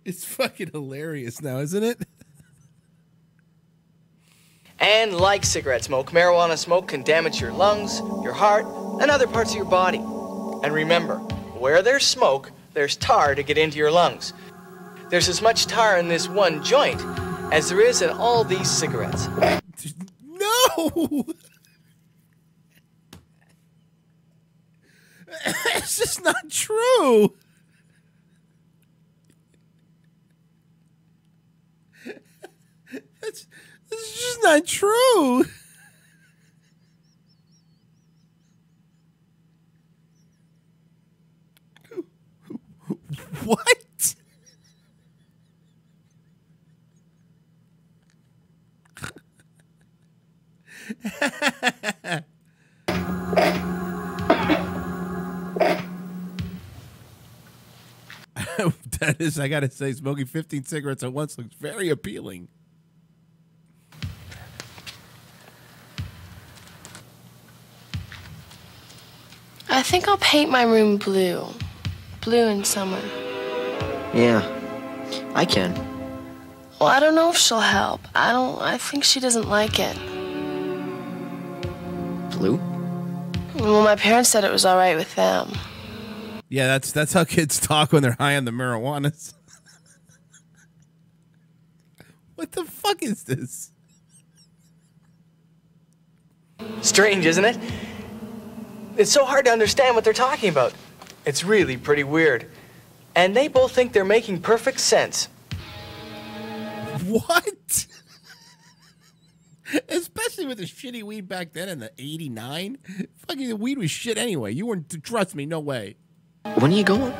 Speaker 1: It's fucking hilarious now, isn't it?
Speaker 15: And like cigarette smoke, marijuana smoke can damage your lungs, your heart, and other parts of your body. And remember, where there's smoke, there's tar to get into your lungs. There's as much tar in this one joint as there is in all these cigarettes.
Speaker 1: No! It's just not true. This is just not true. What? That is, I gotta say, smoking 15 cigarettes at once looks very appealing.
Speaker 9: I think I'll paint my room blue. Blue in summer.
Speaker 12: Yeah, I can.
Speaker 9: Well, I don't know if she'll help. I think she doesn't like it.
Speaker 12: Blue?
Speaker 9: Well, my parents said it was all right with them.
Speaker 1: Yeah, that's how kids talk when they're high on the marijuanas. What the fuck is this?
Speaker 15: Strange, isn't it? It's so hard to understand what they're talking about. It's really pretty weird. And they both think they're making perfect sense.
Speaker 1: What? Especially with the shitty weed back then in the 89. Fucking the weed was shit anyway. You weren't, trust me, no way.
Speaker 12: When are you going?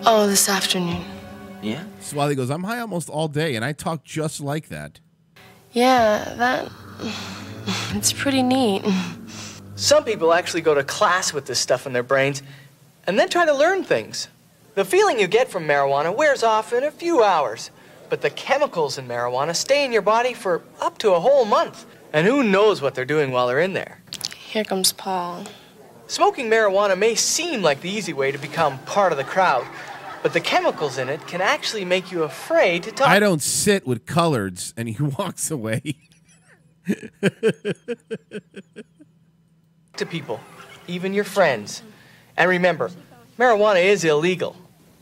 Speaker 9: Oh, this afternoon.
Speaker 12: Yeah?
Speaker 1: Swally goes, I'm high almost all day, and I talk just like that.
Speaker 9: Yeah, it's pretty neat.
Speaker 15: Some people actually go to class with this stuff in their brains and then try to learn things. The feeling you get from marijuana wears off in a few hours, but the chemicals in marijuana stay in your body for up to a whole month. And who knows what they're doing while they're in there.
Speaker 9: Here comes Paul.
Speaker 15: Smoking marijuana may seem like the easy way to become part of the crowd, but the chemicals in it can actually make you afraid to talk.
Speaker 1: I don't sit with coloreds, and he walks away.
Speaker 15: To people, even your friends. And remember, marijuana is illegal.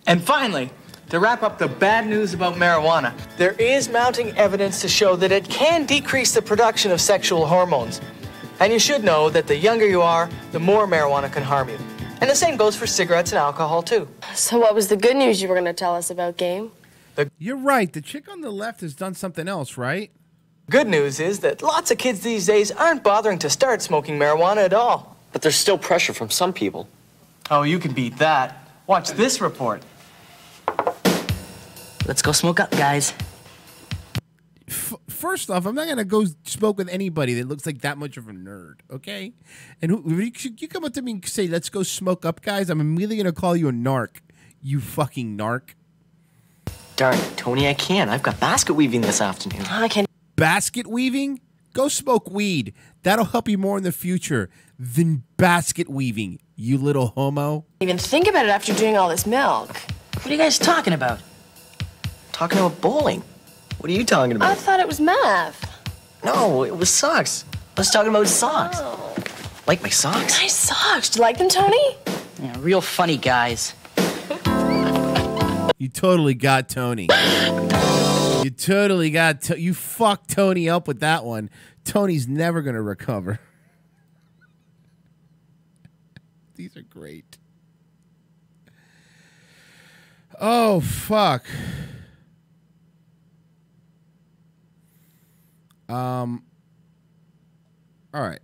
Speaker 15: And finally, to wrap up the bad news about marijuana, there is mounting evidence to show that it can decrease the production of sexual hormones. And you should know that the younger you are, the more marijuana can harm you. And the same goes for cigarettes and alcohol, too.
Speaker 9: So what was the good news you were going to tell us about, Game?
Speaker 1: You're right. The chick on the left has done something else, right?
Speaker 15: Good news is that lots of kids these days aren't bothering to start smoking marijuana at all.
Speaker 12: But there's still pressure from some people.
Speaker 15: Oh, you can beat that. Watch this report.
Speaker 2: Let's go smoke up, guys.
Speaker 1: First off, I'm not going to go smoke with anybody that looks like that much of a nerd, okay? And you come up to me and say, let's go smoke up, guys, I'm immediately going to call you a narc. You fucking narc.
Speaker 2: Darn it, Tony, I can't. I've got basket weaving this afternoon. I can't.
Speaker 1: Basket weaving? Go smoke weed. That'll help you more in the future than basket weaving, you little homo.
Speaker 9: Even think about it after doing all this milk.
Speaker 2: What are you guys talking about? Talking about bowling. What are you talking about?
Speaker 9: I thought it was meth.
Speaker 2: No, it was socks. I was talking about socks.
Speaker 9: Oh.
Speaker 2: Like my socks?
Speaker 9: Nice socks. Do you like them, Tony?
Speaker 2: Yeah, real funny guys.
Speaker 1: You totally got Tony. You totally got... you fucked Tony up with that one. Tony's never going to recover. These are great. Oh, fuck. All right.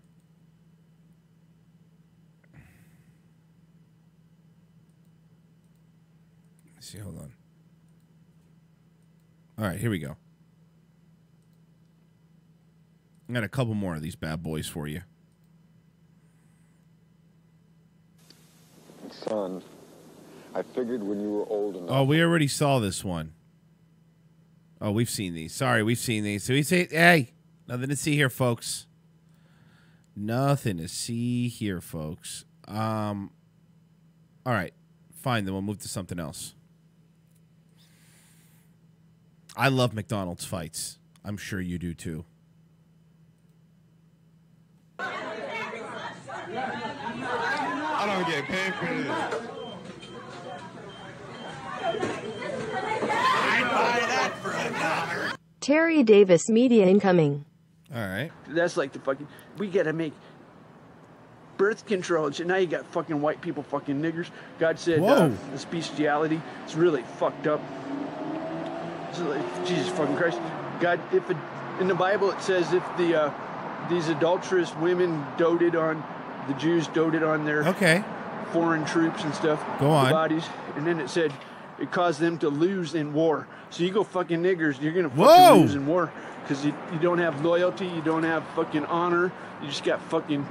Speaker 1: Let's see, hold on. All right, here we go. I got a couple more of these bad boys for you.
Speaker 16: Son, I figured when you were old enough.
Speaker 1: Oh, we already saw this one. Oh, we've seen these. Sorry, we've seen these. So we say, hey, nothing to see here, folks. Nothing to see here, folks. All right, fine. Then we'll move to something else. I love McDonald's fights. I'm sure you do too.
Speaker 16: I don't get paid for this.
Speaker 7: I'd buy that for $1.
Speaker 17: Terry Davis Media incoming.
Speaker 1: All right.
Speaker 20: That's like the fucking, we gotta make birth control and shit. Now you got fucking white people fucking niggers. God said this bestiality is really fucked up. So like, Jesus fucking Christ. God, if it, in the Bible it says if the these adulterous women doted on, the Jews doted on their foreign troops and stuff.
Speaker 1: Go on.
Speaker 20: The bodies. And then it said it caused them to lose in war. So you go fucking niggers, you're gonna fucking lose in war. Because you don't have loyalty, you don't have fucking honor, you just got fucking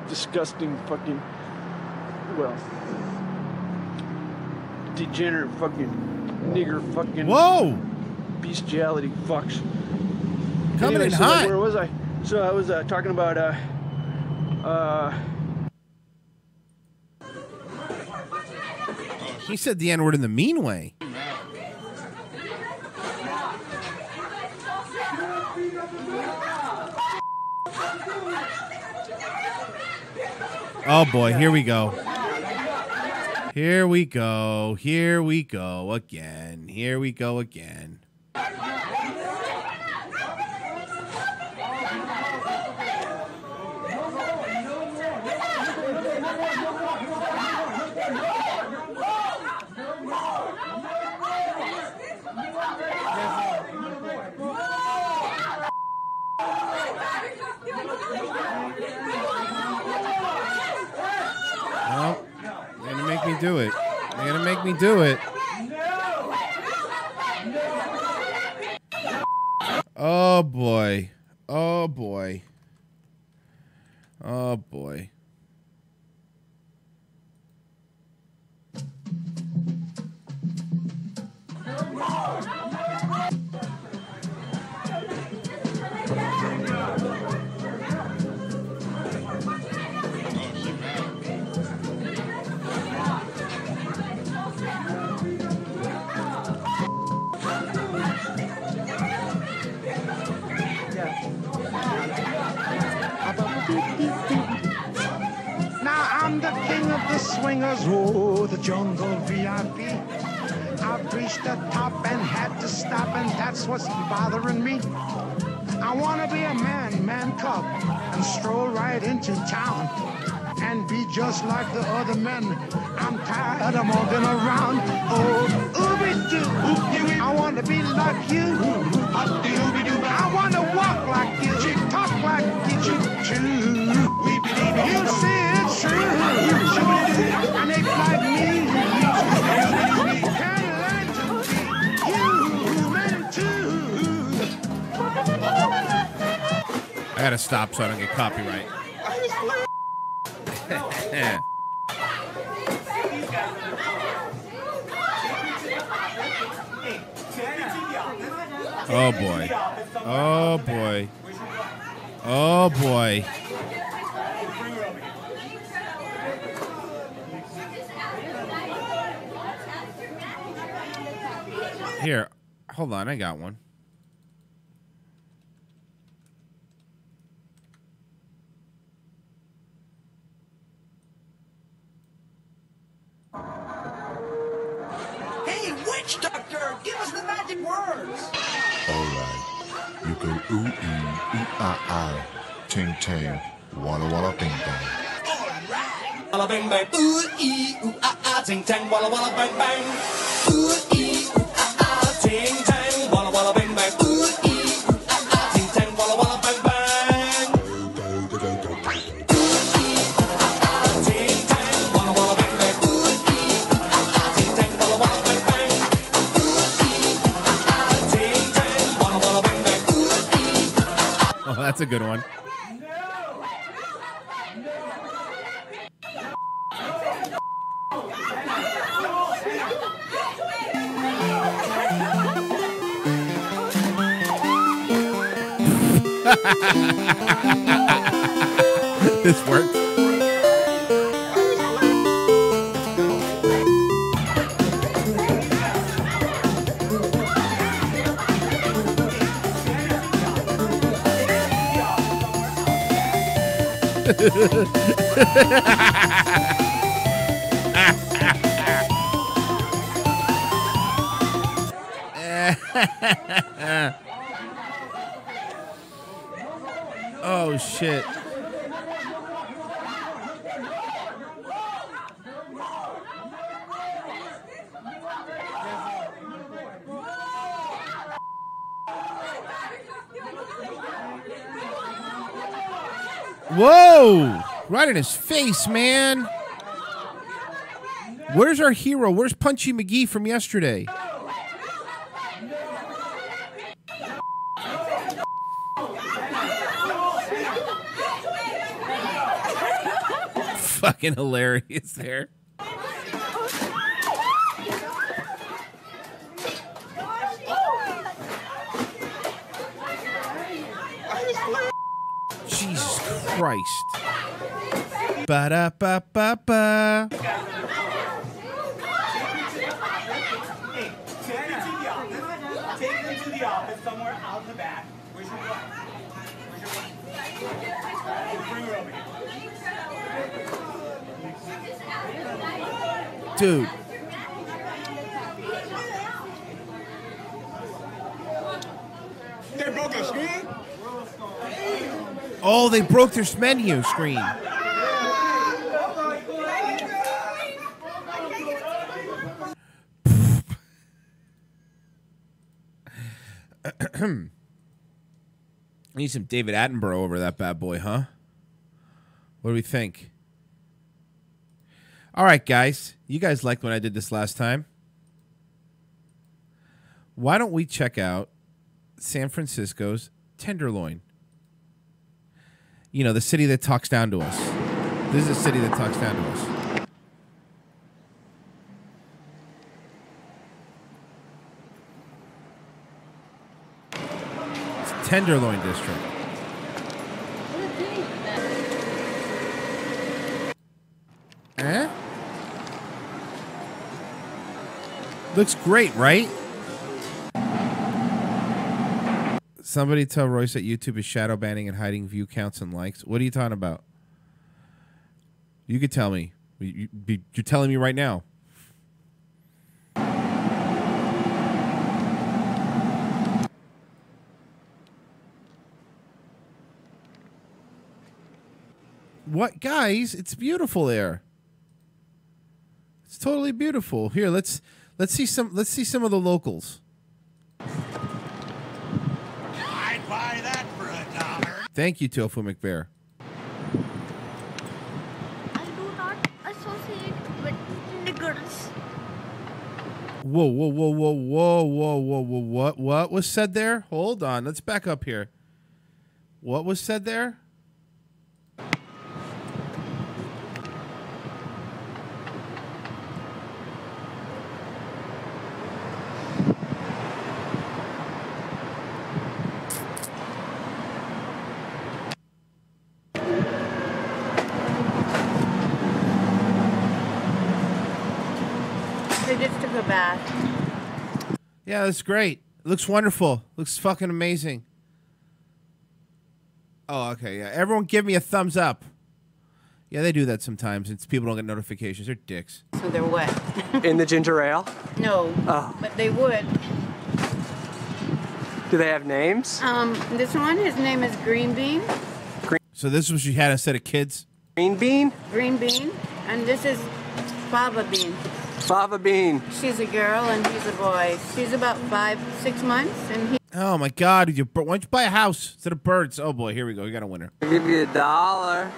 Speaker 20: disgusting fucking, well, degenerate fucking nigger fucking bestiality fucks.
Speaker 1: Coming in
Speaker 20: so
Speaker 1: hot.
Speaker 20: Where was I? So I was talking about
Speaker 1: He said the N-word in the mean way. Oh boy, here we go. Here we go. Here we go again. Here we go again. Well, they're gonna make me do it. They're gonna make me do it. Oh boy. Oh boy. Oh, boy.
Speaker 10: Now I'm the king of the swingers, oh, the jungle VIP. I've reached the top and had to stop, and that's what's bothering me. I want to be a man cub, and stroll right into town, and be just like the other men. I'm tired of walking around. Oh, ooby-doo, I want to be like you. I want to walk like you, talk like you, too. You see it's true, and ache like me. Can learn to be human too.
Speaker 1: I gotta stop so I don't get copyright. Oh boy. Oh boy. Oh boy. Here, hold on, I got one.
Speaker 7: Hey, witch doctor, give us the magic words.
Speaker 18: Alright. You go ooh ah, ting ting, walla walla bing bang.
Speaker 7: Walla bang bang, ooh ooh ah, ting tang, walla walla bang bang. Ooh ooh ah, ting tang, walla walla bang bang. Ooh ooh ah, ting tang, walla walla bang bang.
Speaker 1: Oh, that's a good one. This worked. Oh shit. Whoa! Right in his face, man. Where's our hero? Where's Punchy McGee from yesterday? Fucking hilarious there. Jesus Christ. Ba-da-ba-ba-ba.
Speaker 7: Take them to the office somewhere out in the back. Where's your wife? Bring her over here.
Speaker 1: Dude.
Speaker 16: They broke the screen?
Speaker 1: Oh, they broke their menu screen. Need some David Attenborough over that bad boy, huh? What do we think? All right, guys. You guys liked when I did this last time. Why don't we check out San Francisco's Tenderloin? You know, the city that talks down to us. This is a city that talks down to us. It's a Tenderloin district. Eh? Looks great, right? Somebody tell Royce that YouTube is shadow banning and hiding view counts and likes. What are you talking about? You could tell me. You're telling me right now. What, guys? It's beautiful there. It's totally beautiful. Here, let's see some of the locals.
Speaker 16: I'd buy that for $1.
Speaker 1: Thank you, Tofu McBear.
Speaker 11: I do not associate with niggers.
Speaker 1: Whoa, what was said there? Hold on, let's back up here. What was said there?
Speaker 4: They just took a bath.
Speaker 1: Yeah, that's great. Looks wonderful. Looks fucking amazing. Oh, okay, yeah. Everyone give me a thumbs up. Yeah, they do that sometimes. It's people don't get notifications. They're dicks.
Speaker 4: So they're wet.
Speaker 19: In the ginger ale?
Speaker 4: No, but they would.
Speaker 19: Do they have names?
Speaker 4: This one, his name is Green Bean.
Speaker 1: So this was what you had instead of kids?
Speaker 19: Green Bean?
Speaker 4: Green Bean. And this is Fava Bean.
Speaker 19: Fava Bean.
Speaker 4: She's a girl and he's a boy. She's about 5-6 months and he...
Speaker 1: Oh, my God. Why don't you buy a house instead of birds? Oh, boy. Here we go. We got a winner.
Speaker 19: I'll give you $1.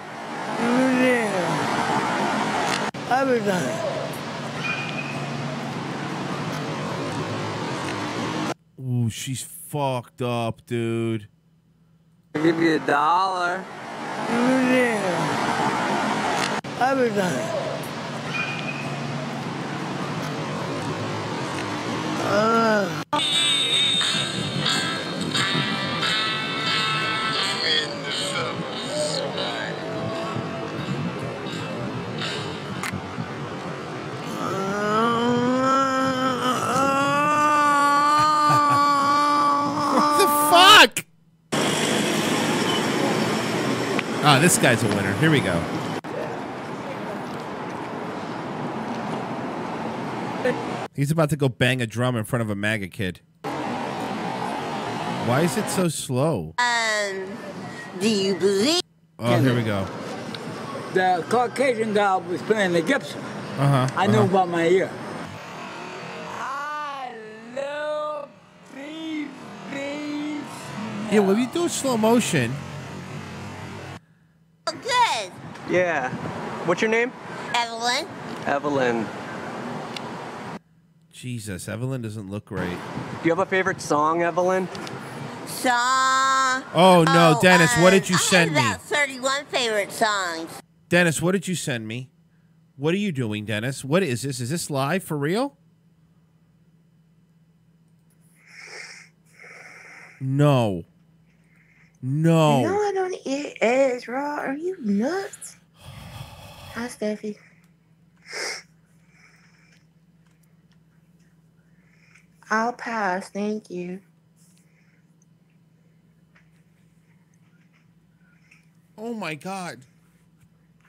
Speaker 1: Ooh, she's fucked up, dude.
Speaker 19: I'll give you $1.
Speaker 1: Fuck! Ah, this guy's a winner. Here we go. He's about to go bang a drum in front of a MAGA kid. Why is it so slow?
Speaker 21: Do you believe?
Speaker 1: Oh, here we go.
Speaker 22: The Caucasian guy was playing the Gibson. I knew about my ear.
Speaker 1: Yeah, well, if you do it slow motion.
Speaker 21: Oh, good.
Speaker 19: Yeah. What's your name?
Speaker 21: Evelyn.
Speaker 19: Evelyn.
Speaker 1: Jesus, Evelyn doesn't look great.
Speaker 19: Do you have a favorite song, Evelyn?
Speaker 21: Song.
Speaker 1: Oh, no, Dennis, what did you send me?
Speaker 21: I have about 31 favorite songs.
Speaker 1: Dennis, what did you send me? What are you doing, Dennis? What is this? Is this live for real? No. No.
Speaker 23: No, I don't eat eggs, raw. Are you nuts? Hi, Steffi. I'll pass, thank you.
Speaker 1: Oh my God.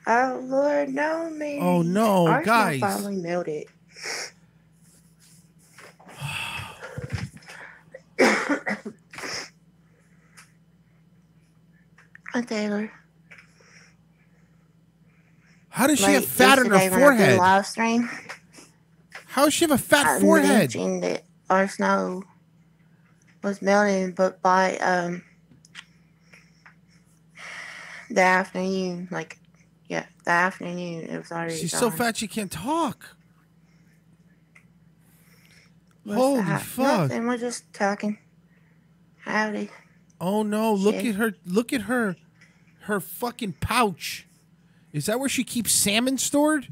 Speaker 23: Oh Lord, no, man.
Speaker 1: Oh no,
Speaker 23: Arsenal
Speaker 1: guys.
Speaker 23: finally melted. Taylor.
Speaker 1: How does she have fat on her
Speaker 23: When I did
Speaker 1: forehead?
Speaker 23: live stream,
Speaker 1: How does she have a fat
Speaker 23: I
Speaker 1: forehead?
Speaker 23: mentioned that our snow was melting, but by the afternoon, the afternoon, it was already
Speaker 1: She's
Speaker 23: gone.
Speaker 1: so fat she can't talk.
Speaker 23: What's
Speaker 1: Holy
Speaker 23: that?
Speaker 1: fuck.
Speaker 23: Nothing, we're just talking. Howdy.
Speaker 1: Oh no, look
Speaker 23: Shit.
Speaker 1: at her. Look at her her fucking pouch. Is that where she keeps salmon stored?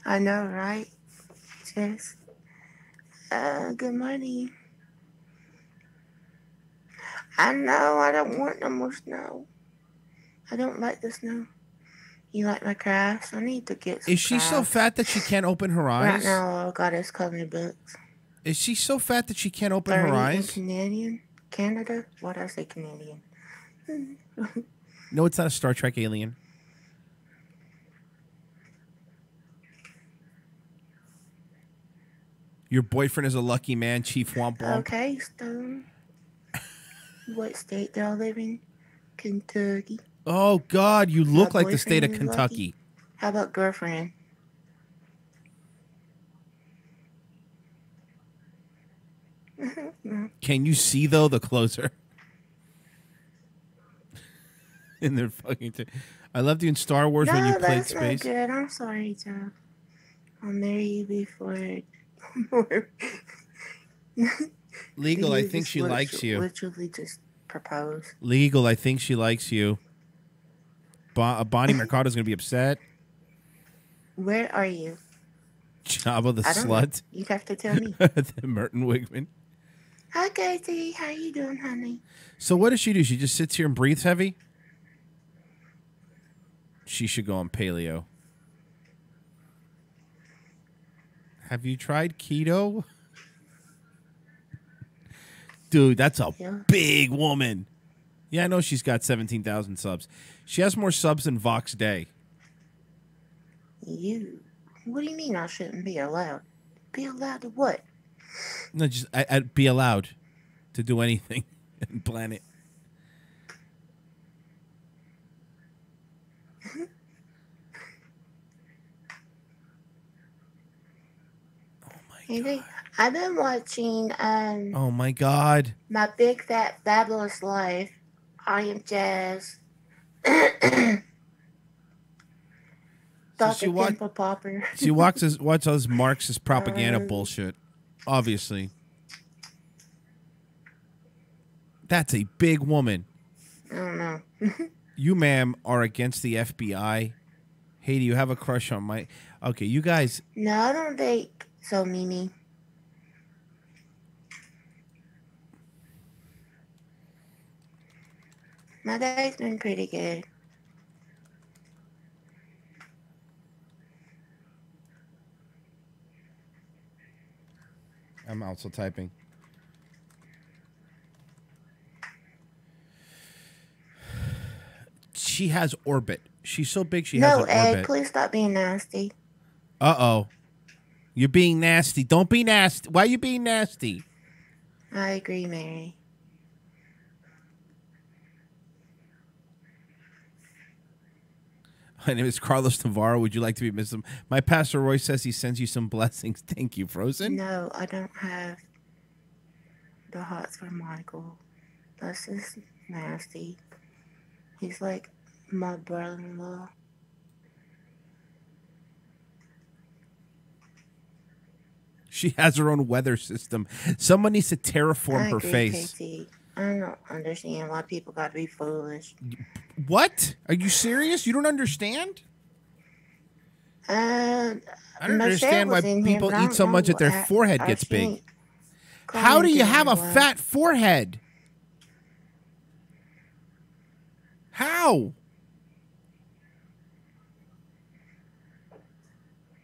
Speaker 23: I know, right? Cheers. Good morning. I know I don't want no more snow. I don't like the snow. You like my crafts? I need to get some
Speaker 1: Is she so
Speaker 23: crafts.
Speaker 1: fat that she can't open her eyes?
Speaker 23: Right now, all I got is coloring books.
Speaker 1: Is she so fat that she can't open her
Speaker 23: 30 in
Speaker 1: eyes?
Speaker 23: Canadian? Canada? Why did I say Canadian?
Speaker 1: No, it's not a Star Trek alien. Your boyfriend is a lucky man, Chief Womp Womp.
Speaker 23: Okay, Stone. What state do I live in? Kentucky.
Speaker 1: Oh, God, you look
Speaker 23: My
Speaker 1: like the state of
Speaker 23: boyfriend is
Speaker 1: Kentucky.
Speaker 23: lucky. How about girlfriend?
Speaker 1: Can you see, though, the closer? In their fucking... I loved you in Star Wars when you played
Speaker 23: that's
Speaker 1: space.
Speaker 23: not good. I'm sorry, Joe. I'll marry you before...
Speaker 1: Legal, I
Speaker 23: You
Speaker 1: think
Speaker 23: just
Speaker 1: she likes you.
Speaker 23: Literally just propose.
Speaker 1: Legal, I think she likes you. Bonnie Mercado's going to be upset.
Speaker 23: Where are you?
Speaker 1: Jabba the
Speaker 23: I don't know.
Speaker 1: slut.
Speaker 23: You'd have to tell me.
Speaker 1: Merton Wigman.
Speaker 23: Hi, Casey. How you doing, honey?
Speaker 1: So what does she do? She just sits here and breathes heavy? She should go on paleo. Have you tried keto? Dude, that's a big woman. Yeah, I know she's got 17,000 subs. She has more subs than Vox Day.
Speaker 23: You. What do you mean I shouldn't be allowed? Be allowed to what?
Speaker 1: No, just I'd be allowed to do anything and plan it.
Speaker 23: Hey, I've been watching
Speaker 1: Oh my God.
Speaker 23: My Big Fat Fabulous Life. I Am Jazz. Dr. Pimple Popper.
Speaker 1: She watches Marxist propaganda bullshit. Obviously. That's a big woman.
Speaker 23: I don't know.
Speaker 1: You, ma'am, are against the FBI. Hey, do you have a crush on my... Okay, you guys...
Speaker 23: No, I don't think so, Mimi. My day's been pretty good.
Speaker 1: I'm also typing. She has orbit. She's so big she has
Speaker 23: No,
Speaker 1: an
Speaker 23: Ed,
Speaker 1: orbit.
Speaker 23: please stop being nasty.
Speaker 1: Uh-oh. You're being nasty. Don't be nasty. Why are you being nasty?
Speaker 23: I agree, Mary.
Speaker 1: My name is Carlos Navarro. Would you like to be Mr. My Pastor Roy says he sends you some blessings. Thank you, Frozen.
Speaker 23: No, I don't have the hots for Michael. That's just nasty. He's like my brother-in-law.
Speaker 1: She has her own weather system. Someone needs to terraform
Speaker 23: I
Speaker 1: her
Speaker 23: agree,
Speaker 1: face.
Speaker 23: Casey. I don't understand why people got to be foolish.
Speaker 1: What? Are you serious? You don't understand? I don't understand why people eat so much that their forehead gets big. How do you have a fat forehead? How?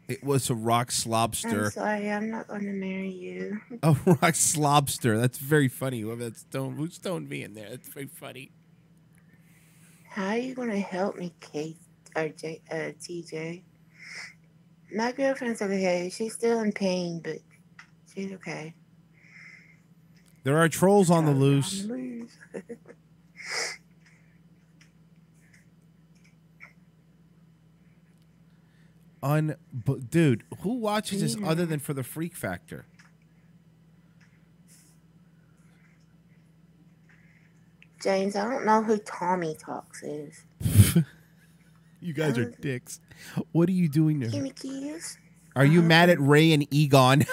Speaker 1: It was a rock slobster.
Speaker 23: I'm sorry, I'm not going to marry you.
Speaker 1: A rock slobster. That's very funny. Whoever that stone, who stoned me in there? That's very funny.
Speaker 23: How are you going to help me, Kate or TJ? My girlfriend's okay. She's still in pain, but she's okay.
Speaker 1: There are trolls on the loose. Dude, who watches this other than for the freak factor?
Speaker 23: James, I don't know who Tommy Talks is.
Speaker 1: You guys are dicks. What are you doing there?
Speaker 23: Give me keys.
Speaker 1: Are you mad at Ray and Egon?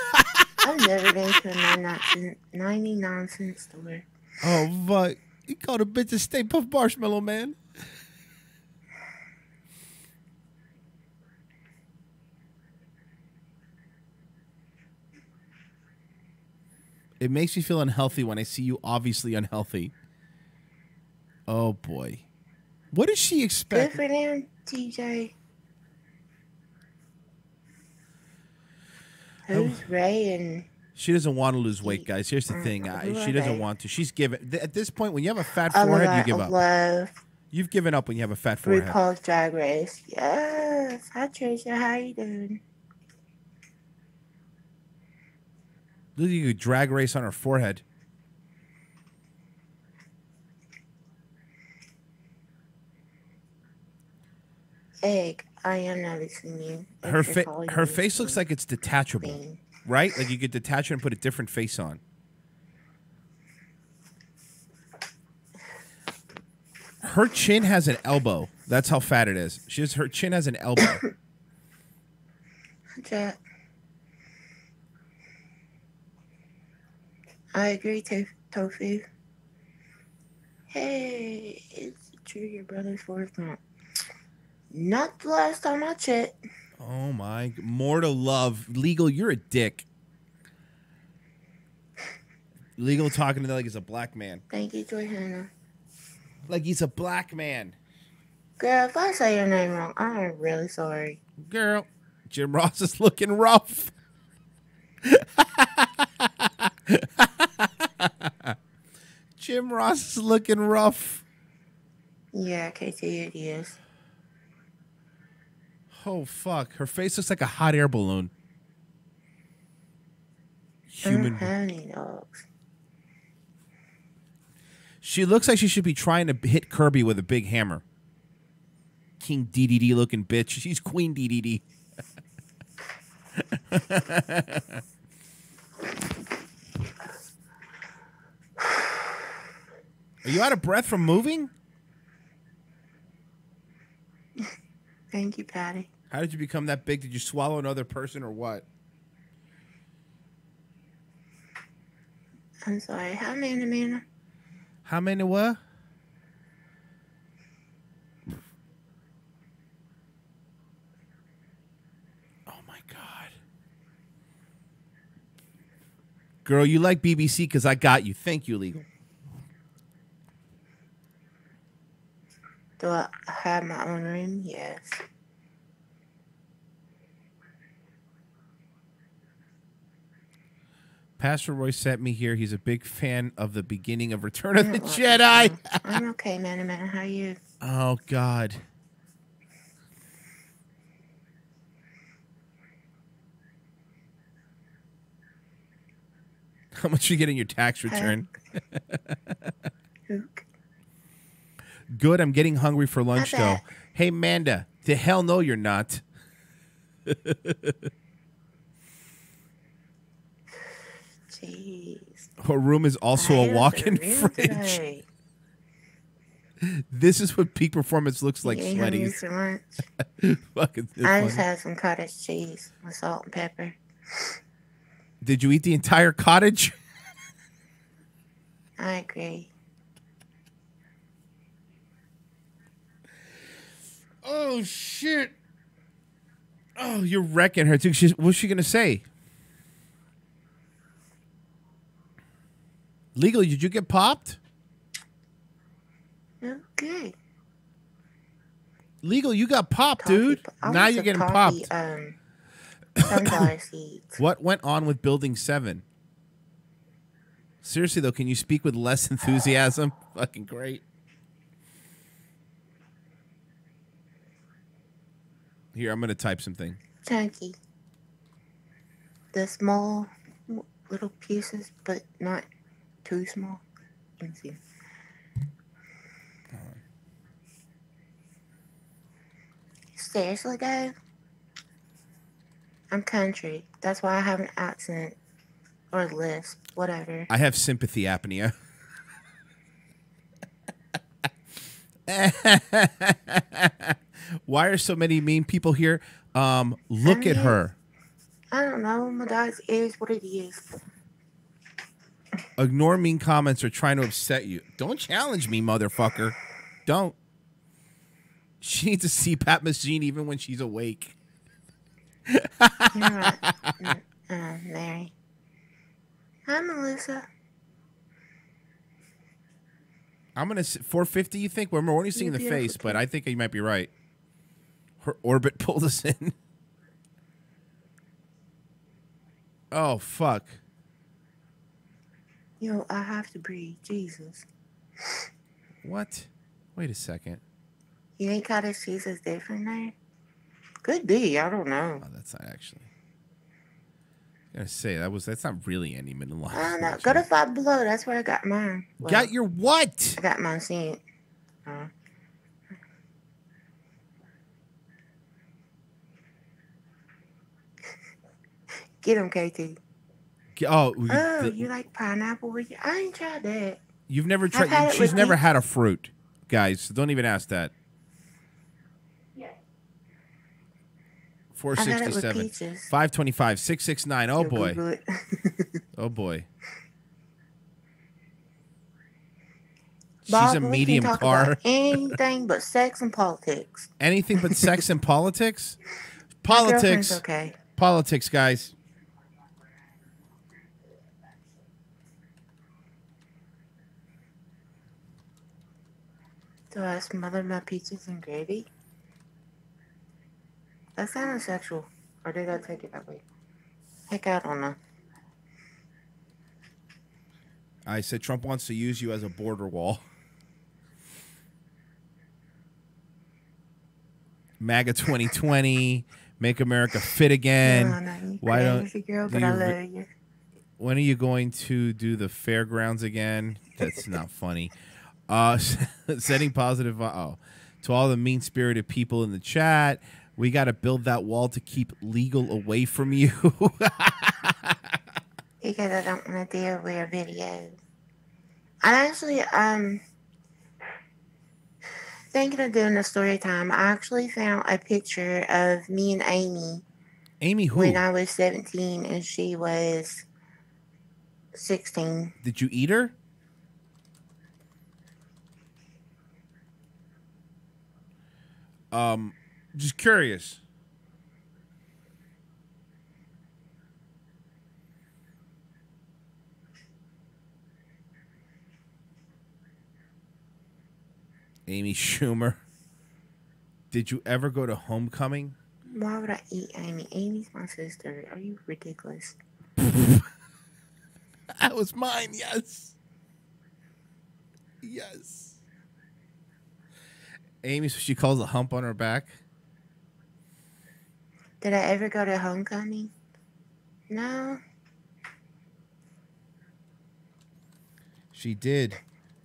Speaker 23: I've never been to a 99-cent store.
Speaker 1: Oh, but you called a bitch a Stay Puft Marshmallow Man. It makes me feel unhealthy when I see you obviously unhealthy. Oh, boy. What does she expect?
Speaker 23: Good for them, TJ. Who's Ray and...
Speaker 1: She doesn't want to lose weight, guys. Here's the thing. She doesn't want to. She's given... At this point, when you have a fat forehead, you give up.
Speaker 23: Love
Speaker 1: You've given up when you have a fat forehead.
Speaker 23: RuPaul's Drag Race. Yes. Hi, Tricia. How you doing?
Speaker 1: Look at you, drag race on her forehead.
Speaker 23: Egg, I am noticing you.
Speaker 1: Her face looks like it's detachable, right? Like you could detach it and put a different face on. Her chin has an elbow. That's how fat it is. Her chin has an elbow.
Speaker 23: Jack. I agree, Tofu. Hey, it's true your brother's fourth month. Not the last time I checked.
Speaker 1: Oh my, more to love. Legal, you're a dick. Legal talking to them like he's a black man.
Speaker 23: Thank you, Johanna.
Speaker 1: Like he's a black man.
Speaker 23: Girl, if I say your name wrong, I'm really sorry.
Speaker 1: Girl, Jim Ross is looking rough. Jim Ross is looking rough.
Speaker 23: Yeah, KT, it is.
Speaker 1: Oh, fuck. Her face looks like a hot air balloon. Human.
Speaker 23: Honey dogs.
Speaker 1: She looks like she should be trying to hit Kirby with a big hammer. King DDD looking bitch. She's Queen DDD. Are you out of breath from moving?
Speaker 23: Thank you, Patty.
Speaker 1: How did you become that big? Did you swallow another person or what?
Speaker 23: I'm sorry. How many, Amanda?
Speaker 1: How many what? Oh, my God. Girl, you like BBC because I got you. Thank you, Legal.
Speaker 23: Do I have my own room? Yes.
Speaker 1: Pastor Roy sent me here. He's a big fan of the beginning of Return of the Jedi.
Speaker 23: I'm okay, man. How are you?
Speaker 1: Oh, God. How much you get in your tax return? Good. I'm getting hungry for lunch, though. Hey, Manda. The hell no, you're not.
Speaker 23: Jeez.
Speaker 1: Her room is also a walk-in fridge. This is what peak performance looks like, Sweaties. Fucking
Speaker 23: I just had some cottage cheese with salt and pepper.
Speaker 1: Did you eat the entire cottage?
Speaker 23: I agree.
Speaker 1: Oh, shit. Oh, you're wrecking her, too. What's she going to say? Legally, did you get popped?
Speaker 23: Okay.
Speaker 1: Legal, you got popped, dude. Now you're getting popped.
Speaker 23: Sunflower seeds.
Speaker 1: What went on with Building 7? Seriously, though, can you speak with less enthusiasm? Fucking great. Here, I'm going to type something.
Speaker 23: Chunky. The small little pieces, but not too small. Let me see. Seriously, though? I'm country. That's why I have an accent. Or lisp. Whatever.
Speaker 1: I have sympathy apnea. Why are so many mean people here? Look at her.
Speaker 23: I don't know. My dog's is what it is.
Speaker 1: Ignore mean comments or trying to upset you. Don't challenge me, motherfucker. Don't. She needs a CPAP machine even when she's awake.
Speaker 23: You're right. Mary. Hi, Melissa.
Speaker 1: I'm gonna 450. You think? We're only seeing the face, but I think you might be right. Her orbit pulled us in. Oh fuck.
Speaker 23: Yo, I have to breathe. Jesus.
Speaker 1: What? Wait a second.
Speaker 23: You think cottage cheese is different there? Could be. I don't know.
Speaker 1: Oh, that's not actually. I gotta say that's not really any middle line.
Speaker 23: I don't know. Go to Five Below. That's where I got mine. Well,
Speaker 1: Got your what?
Speaker 23: I got mine sent. Get him, KT.
Speaker 1: Oh,
Speaker 23: you like pineapple with you? I ain't tried that.
Speaker 1: You've never tried. She's never had a fruit, guys. So don't even ask that.
Speaker 23: Yeah.
Speaker 1: 467, 525, 669. Oh boy. Oh boy.
Speaker 23: Bob,
Speaker 1: She's a medium
Speaker 23: talk
Speaker 1: car.
Speaker 23: About anything but sex and politics.
Speaker 1: Anything but sex and politics?
Speaker 23: My
Speaker 1: Politics.
Speaker 23: girlfriend's okay.
Speaker 1: Politics, guys.
Speaker 23: Do I smother my peaches in gravy? That sounded sexual. Or did I take it that way? Heck, I don't know.
Speaker 1: I said Trump wants to use you as a border wall. MAGA 2020, make America fit again.
Speaker 23: No,
Speaker 1: Why don't
Speaker 23: girl, but I love you.
Speaker 1: When are you going to do the fairgrounds again? That's not funny. Setting positive. To all the mean-spirited people in the chat, we got to build that wall to keep legal away from you.
Speaker 23: Because I don't want to deal with videos. I'm actually thinking of doing a story time. I actually found a picture of me and Amy.
Speaker 1: Amy who?
Speaker 23: When I was 17 and she was 16.
Speaker 1: Did you eat her? Just curious. Amy Schumer. Did you ever go to homecoming?
Speaker 23: Why would I eat Amy? Amy's my sister. Are you ridiculous?
Speaker 1: That was mine, yes. Yes. Amy, she calls a hump on her back.
Speaker 23: Did I ever go to homecoming? No.
Speaker 1: She did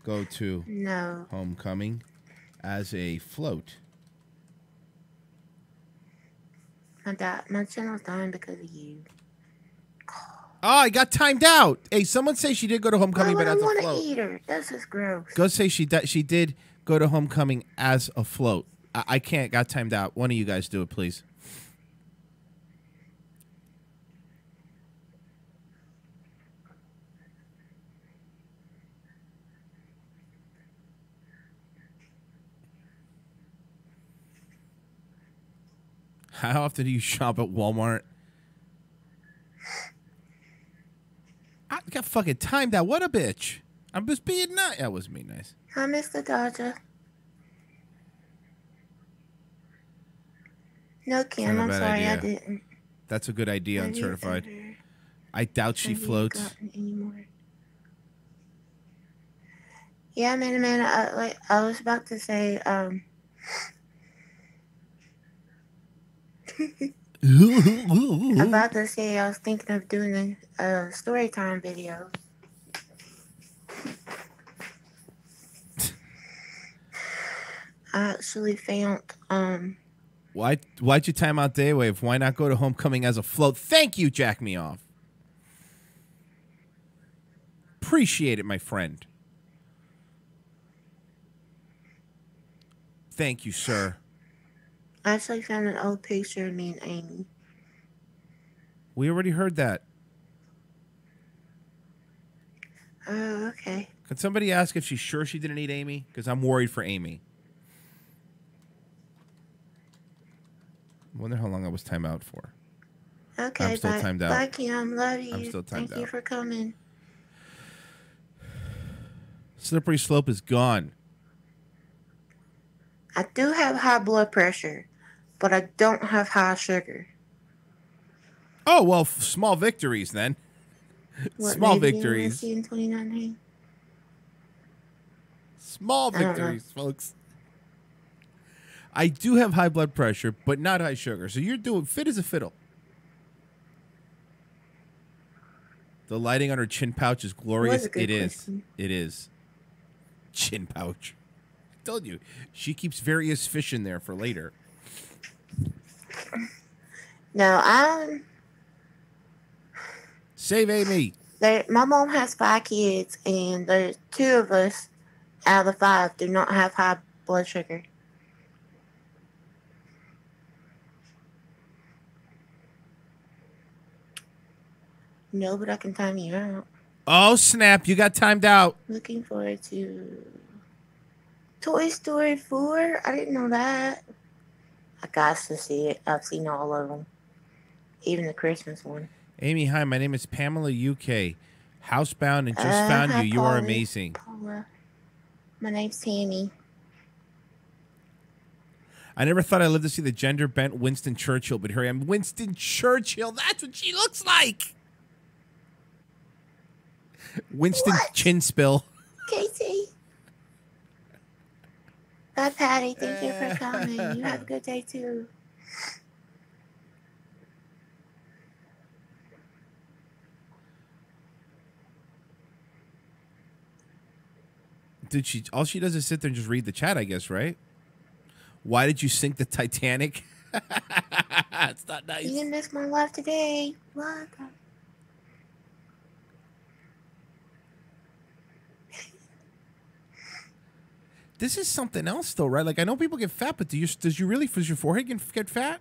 Speaker 1: go to
Speaker 23: No.
Speaker 1: homecoming as a float.
Speaker 23: My channel's dying because of you.
Speaker 1: Oh, I got timed out. Hey, someone say she did go to homecoming, but as a float.
Speaker 23: I want to eat her. This is gross.
Speaker 1: Go say she did go to homecoming as a float. I can't. Got timed out. One of you guys do it, please. How often do you shop at Walmart? I got fucking timed out. What a bitch. I'm just being nice. That was me nice.
Speaker 23: Hi, Mr. Dodger. No, Kim, I'm sorry I didn't.
Speaker 1: That's a good idea, uncertified. I doubt she floats.
Speaker 23: Yeah, man, I was about to say, about to say I was thinking of doing a story time video. I actually found
Speaker 1: Why'd you time out Daywave? Why not go to homecoming as a float? Thank you, Jack Me Off. Appreciate it, my friend. Thank you, sir.
Speaker 23: I actually found an old picture of me and Amy.
Speaker 1: We already heard that.
Speaker 23: Oh, okay.
Speaker 1: Could somebody ask if she's sure she didn't eat Amy? Because I'm worried for Amy. I wonder how long I was timed out for.
Speaker 23: Okay,
Speaker 1: I'm still timed out.
Speaker 23: Bye, Kim. Love you.
Speaker 1: I'm still timed out.
Speaker 23: Thank you for coming.
Speaker 1: Slippery slope is gone.
Speaker 23: I do have high blood pressure, but I don't have high sugar.
Speaker 1: Oh, well, small victories then.
Speaker 23: What,
Speaker 1: Small
Speaker 23: maybe
Speaker 1: victories.
Speaker 23: in 2019?
Speaker 1: Small
Speaker 23: I don't know.
Speaker 1: victories, folks. I do have high blood pressure, but not high sugar. So you're doing fit as a fiddle. The lighting on her chin pouch is glorious.
Speaker 23: a good
Speaker 1: It is.
Speaker 23: question.
Speaker 1: It is. Chin pouch. I told you. She keeps various fish in there for later.
Speaker 23: No,
Speaker 1: Save Amy.
Speaker 23: my mom has 5 kids, and there's 2 of us out of the 5 do not have high blood sugar. No, but I can time you out.
Speaker 1: Oh, snap. You got timed out.
Speaker 23: Looking forward to Toy Story 4. I didn't know that. I got to see it. I've seen all of them. Even the Christmas one.
Speaker 1: Amy, hi. My name is Pamela UK. Housebound and just found
Speaker 23: hi,
Speaker 1: you. You are
Speaker 23: Paula.
Speaker 1: amazing.
Speaker 23: Paula. My name's Tammy.
Speaker 1: I never thought I'd live to see the gender bent Winston Churchill, but here I am. Winston Churchill. That's what she looks like. Winston Chin Spill.
Speaker 23: Casey. Bye, Patty. Thank you for coming. You have a good day, too.
Speaker 1: Did she? All she does is sit there and just read the chat, I guess, right? Why did you sink the Titanic? It's not nice.
Speaker 23: You didn't miss my life today. What?
Speaker 1: This is something else, though, right? Like, I know people get fat, but does your forehead get fat?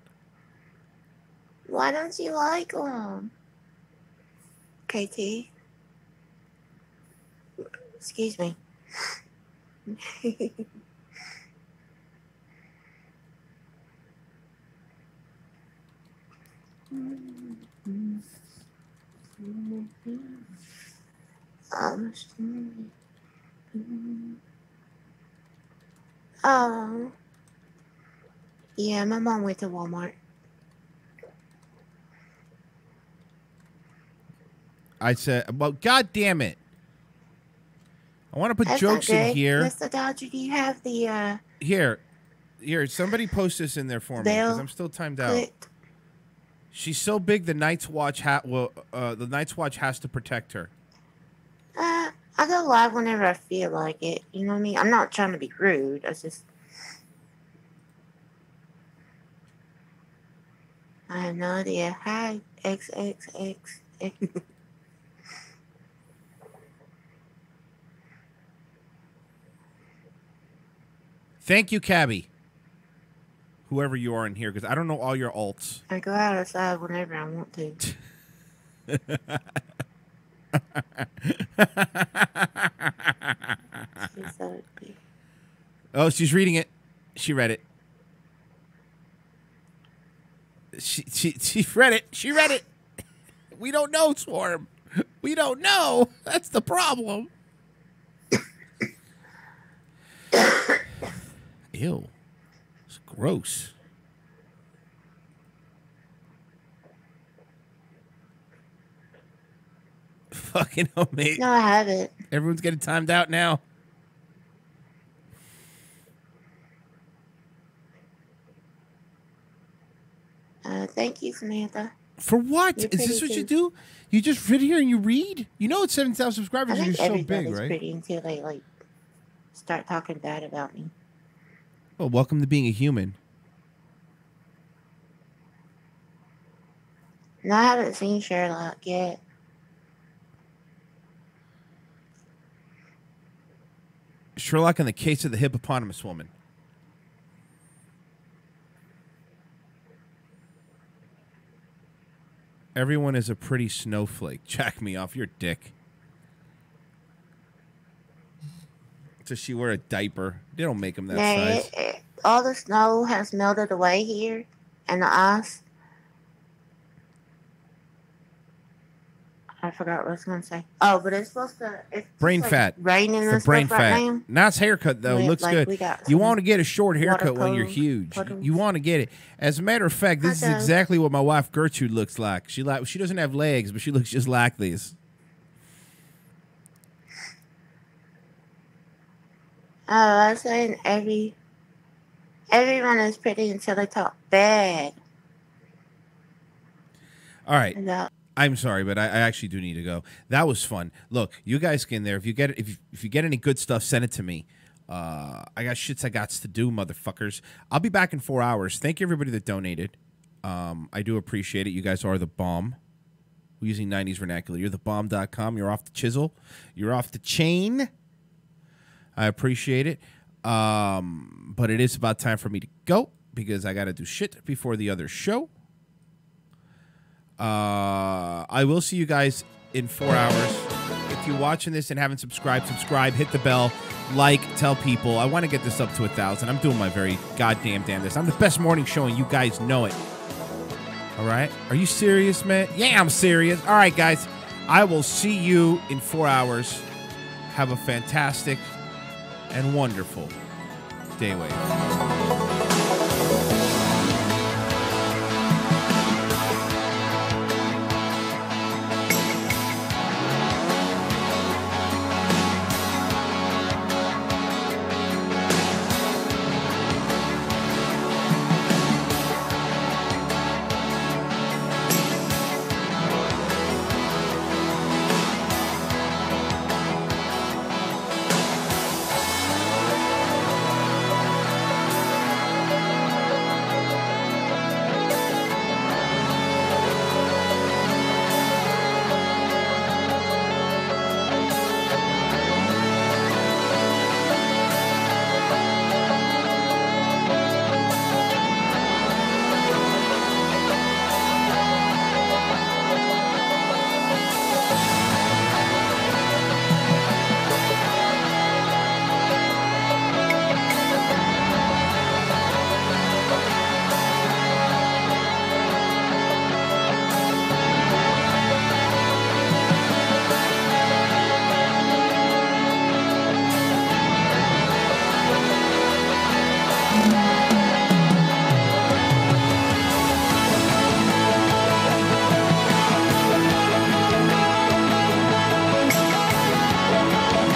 Speaker 23: Why don't you like them? KT? Excuse me. Oh. Yeah, my mom went to Walmart.
Speaker 1: I said, well, God damn it. I want to put
Speaker 23: That's
Speaker 1: jokes
Speaker 23: not
Speaker 1: in
Speaker 23: good.
Speaker 1: here.
Speaker 23: Mr. Dodger, do you have the
Speaker 1: Here, somebody post this in there for me because
Speaker 23: Bell
Speaker 1: I'm still timed out.
Speaker 23: clicked?
Speaker 1: She's so big, the Night's Watch the Night's Watch has to protect her.
Speaker 23: I go live whenever I feel like it. You know what I mean? I'm not trying to be rude. I have no idea. Hi, XXX.
Speaker 1: Thank you, Cabby. Whoever you are in here, because I don't know all your alts.
Speaker 23: I go outside whenever I want to.
Speaker 1: Oh, she's reading it. She read it. She read it. She read it. We don't know, Swarm. We don't know. That's the problem. Ew. It's gross. Fucking hell, mate.
Speaker 23: No, I haven't.
Speaker 1: Everyone's getting timed out now.
Speaker 23: Thank you, Samantha.
Speaker 1: For what?
Speaker 23: You're
Speaker 1: Is this
Speaker 23: pretty
Speaker 1: what you
Speaker 23: too.
Speaker 1: do? You just sit here and you read? You know it's 7,000 subscribers
Speaker 23: I
Speaker 1: and you're
Speaker 23: think
Speaker 1: so big,
Speaker 23: everybody's
Speaker 1: right?
Speaker 23: pretty until they start talking bad about me.
Speaker 1: Well, welcome to being a human.
Speaker 23: No, I haven't seen Sherlock yet.
Speaker 1: Sherlock in the Case of the Hippopotamus Woman. Everyone is a pretty snowflake. Jack me off your dick. Does she wear a diaper? They don't make them that size.
Speaker 23: All the snow has melted away here, and the ice. I forgot what I was gonna say. Oh, but it's supposed to. It's
Speaker 1: Brain
Speaker 23: like
Speaker 1: fat.
Speaker 23: Raining
Speaker 1: It's
Speaker 23: and
Speaker 1: the brain
Speaker 23: stuff
Speaker 1: fat.
Speaker 23: right now.
Speaker 1: Nice haircut though.
Speaker 23: We-
Speaker 1: Looks
Speaker 23: like,
Speaker 1: good.
Speaker 23: we got
Speaker 1: You
Speaker 23: some
Speaker 1: want to get a short haircut when you're
Speaker 23: watercolor
Speaker 1: huge.
Speaker 23: puddles.
Speaker 1: You want to get it. As a matter of fact, this is
Speaker 23: Okay.
Speaker 1: exactly what my wife Gertrude looks like. She doesn't have legs, but she looks just like this.
Speaker 23: Oh, I was saying everyone is pretty until they talk bad.
Speaker 1: All right.
Speaker 23: About
Speaker 1: I'm sorry, but I actually do need to go. That was fun. Look, you guys get in there. If you get any good stuff, send it to me. I got shits I got to do, motherfuckers. I'll be back in 4 hours. Thank you everybody that donated. I do appreciate it. You guys are the bomb. We're using 90s vernacular. You're the bomb.com. You're off the chisel. You're off the chain. I appreciate it. But it is about time for me to go because I got to do shit before the other show. I will see you guys in 4 hours. If you're watching this and haven't subscribed, subscribe, hit the bell, like, tell people. I want to get this up to 1,000. I'm doing my very goddamn damnedest. I'm the best morning show, and you guys know it. All right? Are you serious, man? Yeah, I'm serious. All right, guys. I will see you in 4 hours. Have a fantastic and wonderful day wave.